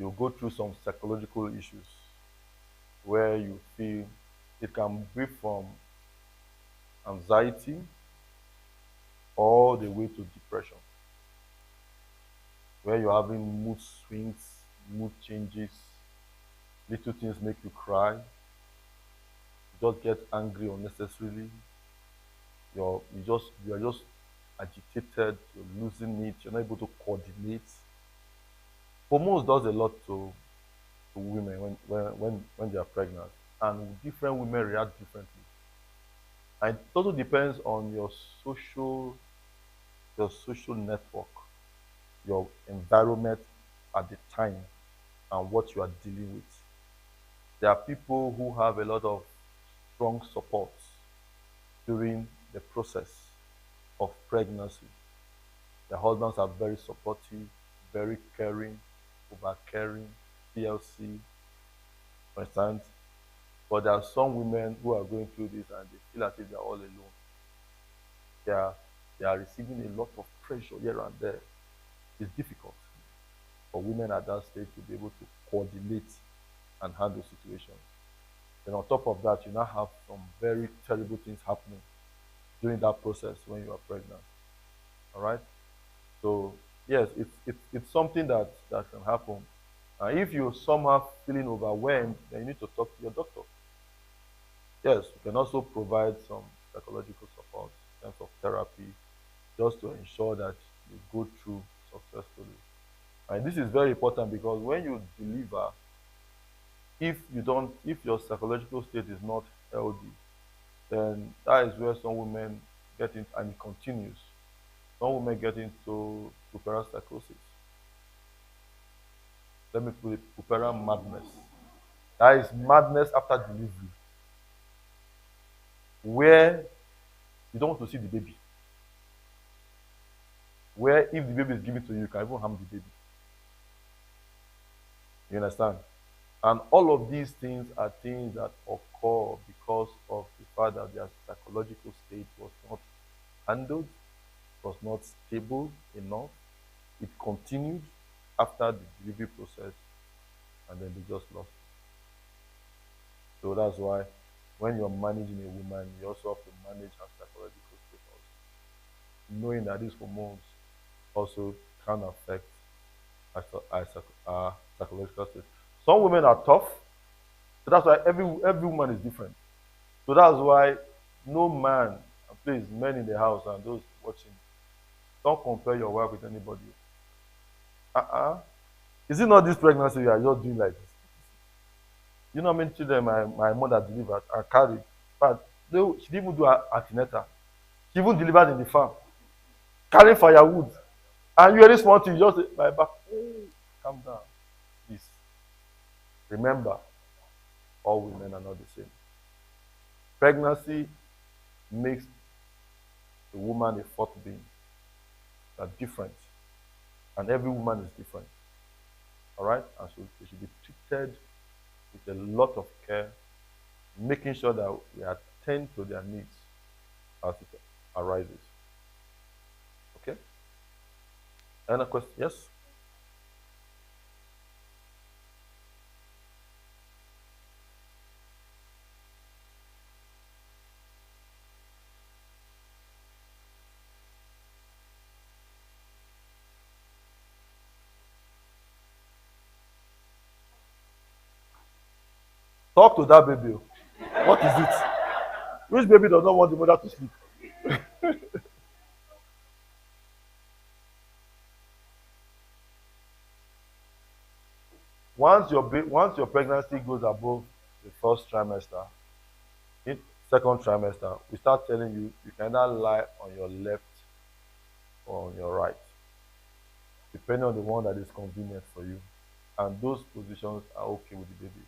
you go through some psychological issues where you feel it can be from anxiety all the way to depression, where you're having mood swings, mood changes, little things make you cry, you just get angry unnecessarily, you're just agitated, you're losing it, you're not able to coordinate. Hormones does a lot to women when they are pregnant, and different women react differently. And it also depends on your social your social network, your environment at the time, and what you are dealing with. There are people who have a lot of strong support during the process of pregnancy. Their husbands are very supportive, very caring, over caring, TLC, for instance. But there are some women who are going through this and they feel as if they are all alone. They are, they are receiving a lot of pressure here and there. It's difficult for women at that stage to be able to coordinate and handle situations. Then on top of that, you now have some very terrible things happening during that process when you are pregnant. All right. So yes, it's something that can happen. If you somehow feeling overwhelmed, then you need to talk to your doctor. Yes, you can also provide some psychological support in terms of therapy, just to ensure that you go through successfully. And this is very important because when you deliver, if your psychological state is not healthy, then that is where some women get into, and it continues. Some women get into puerperal psychosis. Let me put it, puerperal madness. That is madness after delivery, where you don't want to see the baby. Where if the baby is given to you, you can even harm the baby. You understand? And all of these things are things that occur because of the fact that their psychological state was not handled, was not stable enough. It continued after the delivery process, and then they just lost it. So that's why when you're managing a woman, you also have to manage her psychological state also, knowing that these hormones also can affect our psychological state. Some women are tough, so that's why every woman is different. So that's why no man, and please, men in the house and those watching, don't compare your wife with anybody. Uh-uh. Is it not this pregnancy you are just doing like this? You know how many children my mother delivered and carried? But she didn't even do her antenatal. She even delivered in the farm, carrying firewood. And you are this one thing, you just say, my back, hey, calm down. Please. Remember, all women are not the same. Pregnancy makes a woman a fourth being. They are different. And every woman is different. All right? And so they should be treated with a lot of care, making sure that we attend to their needs as it arises. Okay? Another question? Yes? Talk to that baby. What is it? Which baby does not want the mother to sleep? Once your pregnancy goes above the first trimester, in second trimester, we start telling you you can either lie on your left or on your right, depending on the one that is convenient for you. And those positions are okay with the baby.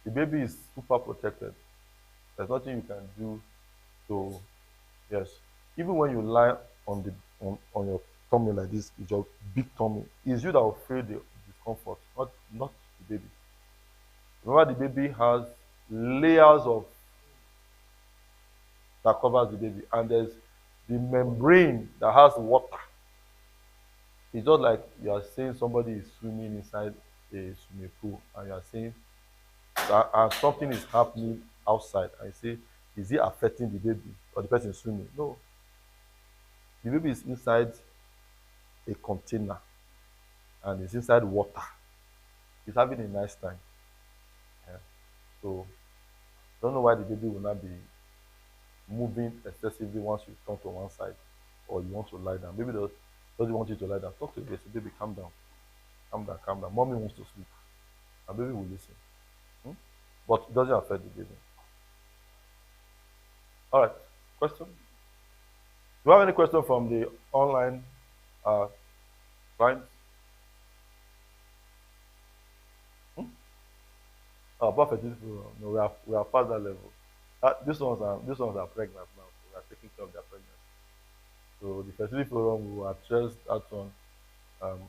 The baby is super protected. There's nothing you can do to, yes. Even when you lie on on your tummy like this, with your big tummy, it's you that will feel the discomfort, not the baby. Remember, the baby has layers of that covers the baby, and there's the membrane that has water. It's just like you are saying somebody is swimming inside a swimming pool, and you are saying that and something is happening outside, and you say, is it affecting the baby or the person swimming? No, the baby is inside a container and it's inside water. It's having a nice time. Yeah. So I don't know why the baby will not be moving excessively once you turn to one side or you want to lie down. Baby doesn't want you to lie down. Talk to the baby. Say, baby, calm down. Calm down, calm down. Mommy wants to sleep. And baby will listen. Hmm? But it doesn't affect the baby. All right. Question? Do you have any question from the online uh, clients? Hmm? About fertility program? No, we are past that level. These ones are pregnant now, so we are taking care of their pregnancy. So the fertility program we will address that one. Um,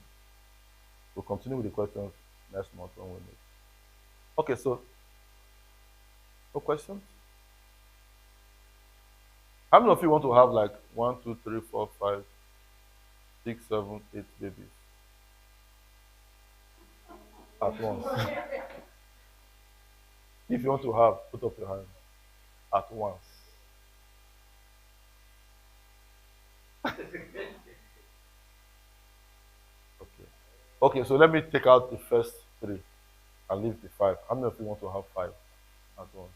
we'll continue with the questions next month when we meet. Okay, so no questions. How many of you want to have like one, two, three, four, five, 6, 7, 8 babies at once? If you want to have, put up your hand at once. Okay. Okay, so let me take out the first three and leave the five. How many of you want to have five at once?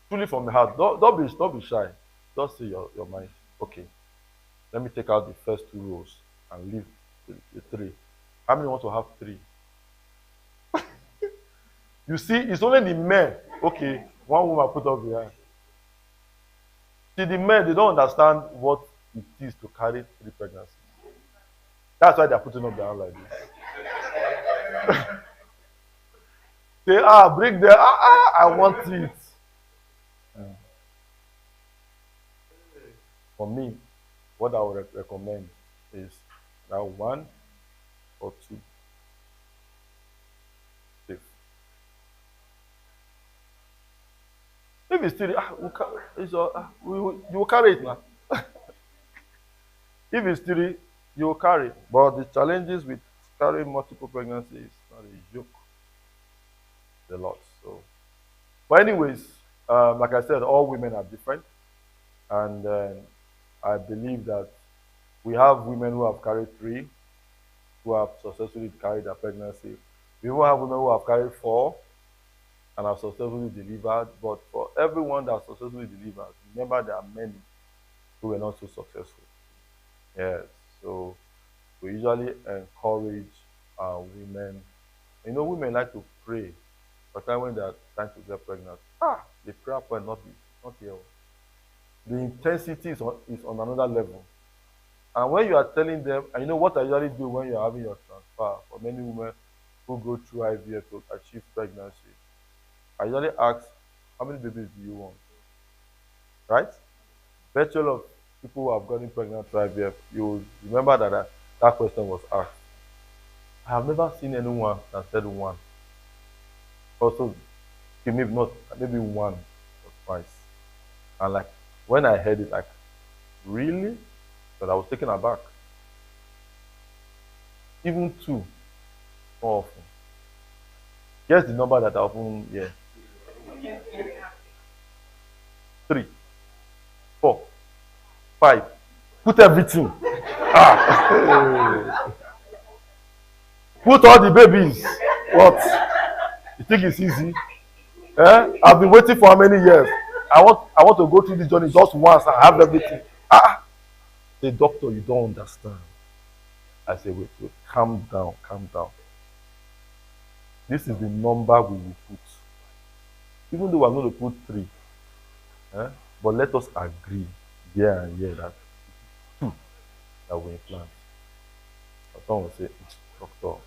Truly from the heart. Don't be shy. Just say your mind. Okay. Let me take out the first two rows and leave the three. How many want to have three? You see, it's only the men. Okay, one woman put up the hand. See, the men, they don't understand what it is to carry three pregnancies. That's why they're putting up their hand like this. They bring their I want it. Mm. For me, what I would recommend is now one or two. Safe. If it's three, you will carry it now. If it's three, you will carry. But the challenges with carrying multiple pregnancies is not a joke. A lot. So, but anyways, like I said, all women are different, and I believe that we have women who have carried three, who have successfully carried their pregnancy. We even have women who have carried four and have successfully delivered. But for everyone that successfully delivered, remember there are many who were not so successful. Yes. So we usually encourage women. You know, women like to pray. But time when they are trying to get pregnant, the prayer point not here. The intensity is on another level. And when you are telling them, and you know what I usually do when you're having your transfer for many women who go through IVF to achieve pregnancy, I usually ask, how many babies do you want? Right? Virtual of people who have gotten pregnant through IVF, you will remember that question was asked. I have never seen anyone that said one. Also, okay, maybe not, maybe one or twice. And like when I heard it, like, really? But I was taken aback. Even two more often. Guess the number that I often hear. Three, four, five. Put everything. Ah. Put all the babies. What? You think it's easy? I've been waiting for how many years? I want to go through this journey just once and have everything. The doctor, you don't understand. I say, wait, calm down, calm down. This is the number we will put. Even though I'm going to put three, but let us agree here and here that two that we implant. Someone will say, doctor,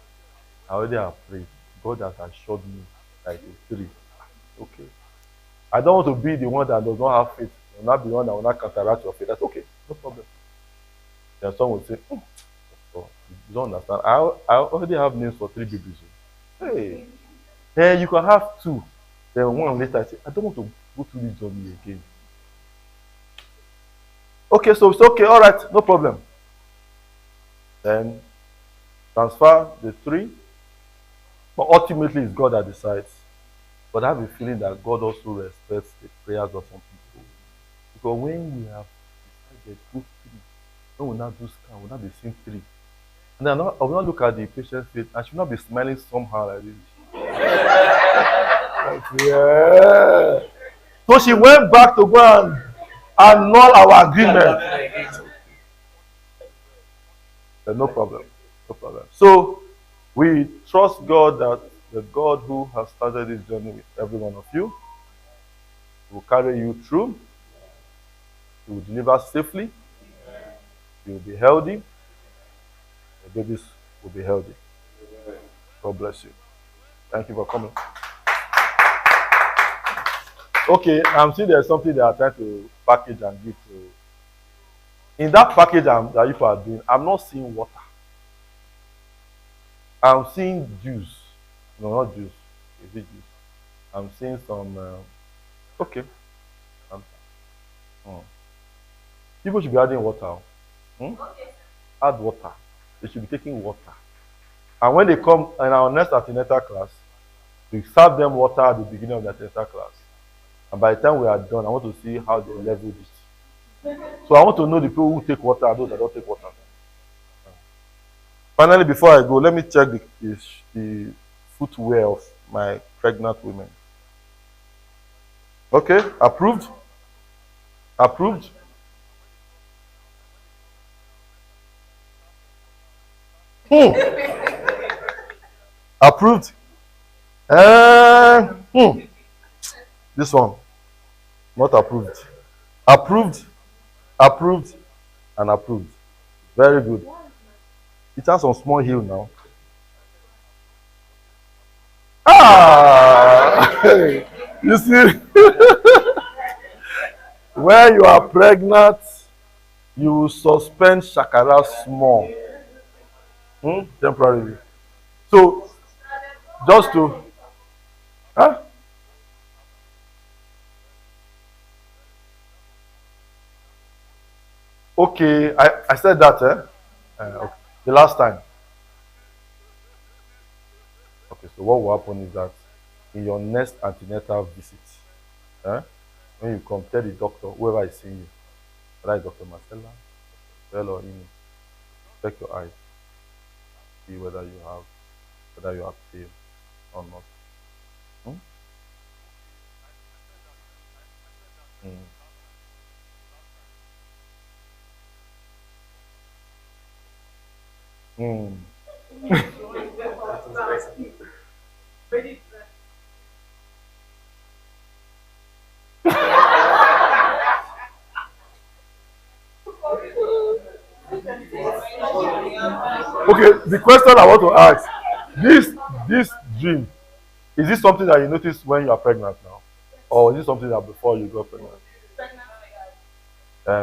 I already have prayed. God has assured me that it is three. Okay. I don't want to be the one that does not have faith. I will not be the one that will not counteract your faith. That's okay, no problem. Then someone will say, doctor, you don't understand. I already have names for three babies. Hey, then you can have two. Then one later, I say, I don't want to go through this journey again. Okay, so it's okay, all right, no problem. Then transfer the three, but ultimately it's God that decides. But I have a feeling that God also respects the prayers of some people. Because when we have decided to go three, when we now do scan, we'll not be seeing three. And then I will not look at the patient's face and she will not be smiling somehow like this. Yeah. So she went back to go and annul our agreement. No problem. No problem. So we trust God that the God who has started this journey with every one of you will carry you through. You will deliver safely. You will be healthy. The babies will be healthy. God bless you. Thank you for coming. Okay, I'm seeing there's something they are trying to package and give to. In that package that you are doing, I'm not seeing water. I'm seeing juice. No, not juice. Is it juice? I'm seeing some. Okay. Um, hmm. People should be adding water. Hmm? Add water. They should be taking water. And when they come in our next antenatal class, we serve them water at the beginning of the antenatal class. And by the time we are done, I want to see how they level it. So I want to know the people who take water and those that don't take water. Finally, before I go, let me check the footwear of my pregnant women. Okay, approved? Approved? Hmm. Approved? This one, not approved. Approved, approved, and approved. Very good. It has some small heel now. Ah! You see, when you are pregnant, you will suspend shakara small, temporarily. So, just to, huh? Okay, I said that, eh? Okay. The last time. Okay, so what will happen is that in your next antenatal visit, eh, when you come, tell the doctor, whoever is seeing you, whether it's Dr. Marcella, Bell or Amy, check your eyes, see whether you have pain or not. Hmm? Mm. Mm. Okay, the question I want to ask, this dream, is this something that you notice when you are pregnant now? Or is it something that before you got pregnant?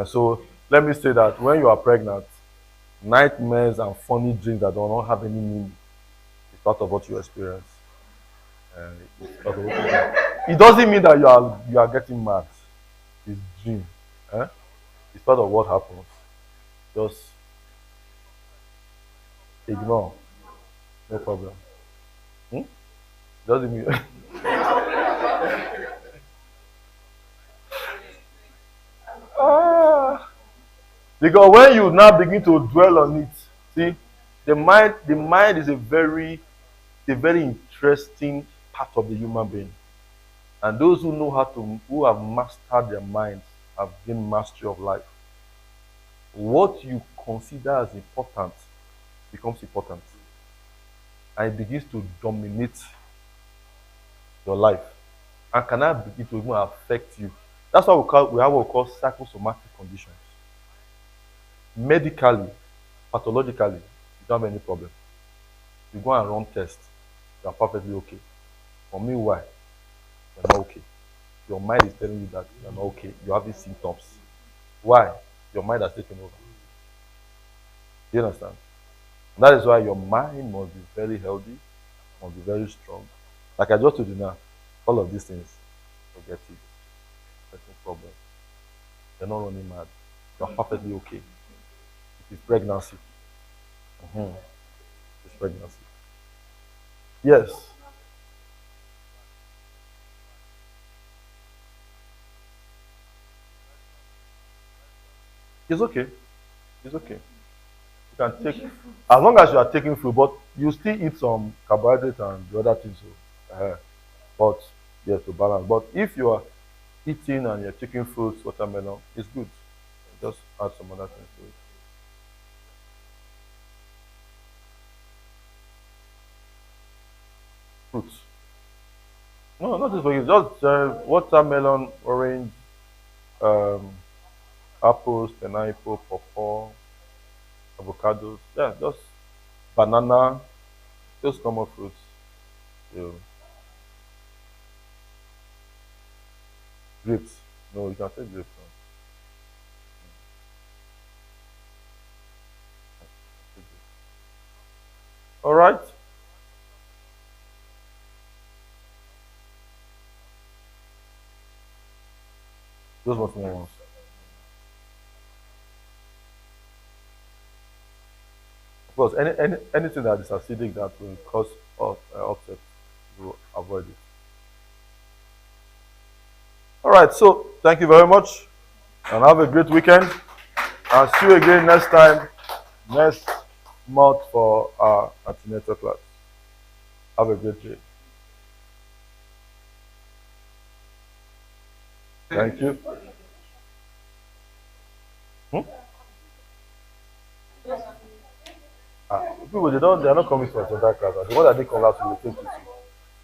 So let me say that when you are pregnant, nightmares and funny dreams that do not have any meaning is part of what you experience. It's part of what you do. It doesn't mean that you are getting mad. It's dream. Eh? It's part of what happens. Just ignore. No problem. Hmm? Doesn't mean ah, because when you now begin to dwell on it, see, the mind is a very interesting part of the human being. And those who have mastered their minds have gained mastery of life. What you consider as important becomes important and it begins to dominate your life and can now begin to even affect you. That's why we have what we call psychosomatic conditions. Medically, pathologically, you don't have any problem. You go and run tests, you are perfectly okay. For me, why? You're not okay. Your mind is telling you that you're not okay. You have these symptoms. Why? Your mind has taken over. Do you understand? That is why your mind must be very healthy, must be very strong. Like I just told you now, all of these things, forget it. There's no problem. You're not running mad. You're perfectly okay. It is pregnancy. Mhm. It's pregnancy. Yes, it's okay. It's okay. You can take as long as you are taking food, but you still eat some carbohydrate and the other things. So, but yes, to balance. But if you are eating and you're taking fruits, watermelon, it's good. Just add some other things to it. Fruits. No, not just for you. Just watermelon, orange, um, Apples, pineapple, pawpaw, avocados. Yeah, just banana, those common fruits. You know, grapes. No, you can say grapes. No. All right. Those were small ones. Of course, anything that is acidic that will cause upset, you avoid it. All right. So thank you very much, and have a great weekend. I'll see you again next time, next month for our antenatal class. Have a great day. Thank you. Hmm? People they are not coming for antenatal class. The one that they come last will take you to.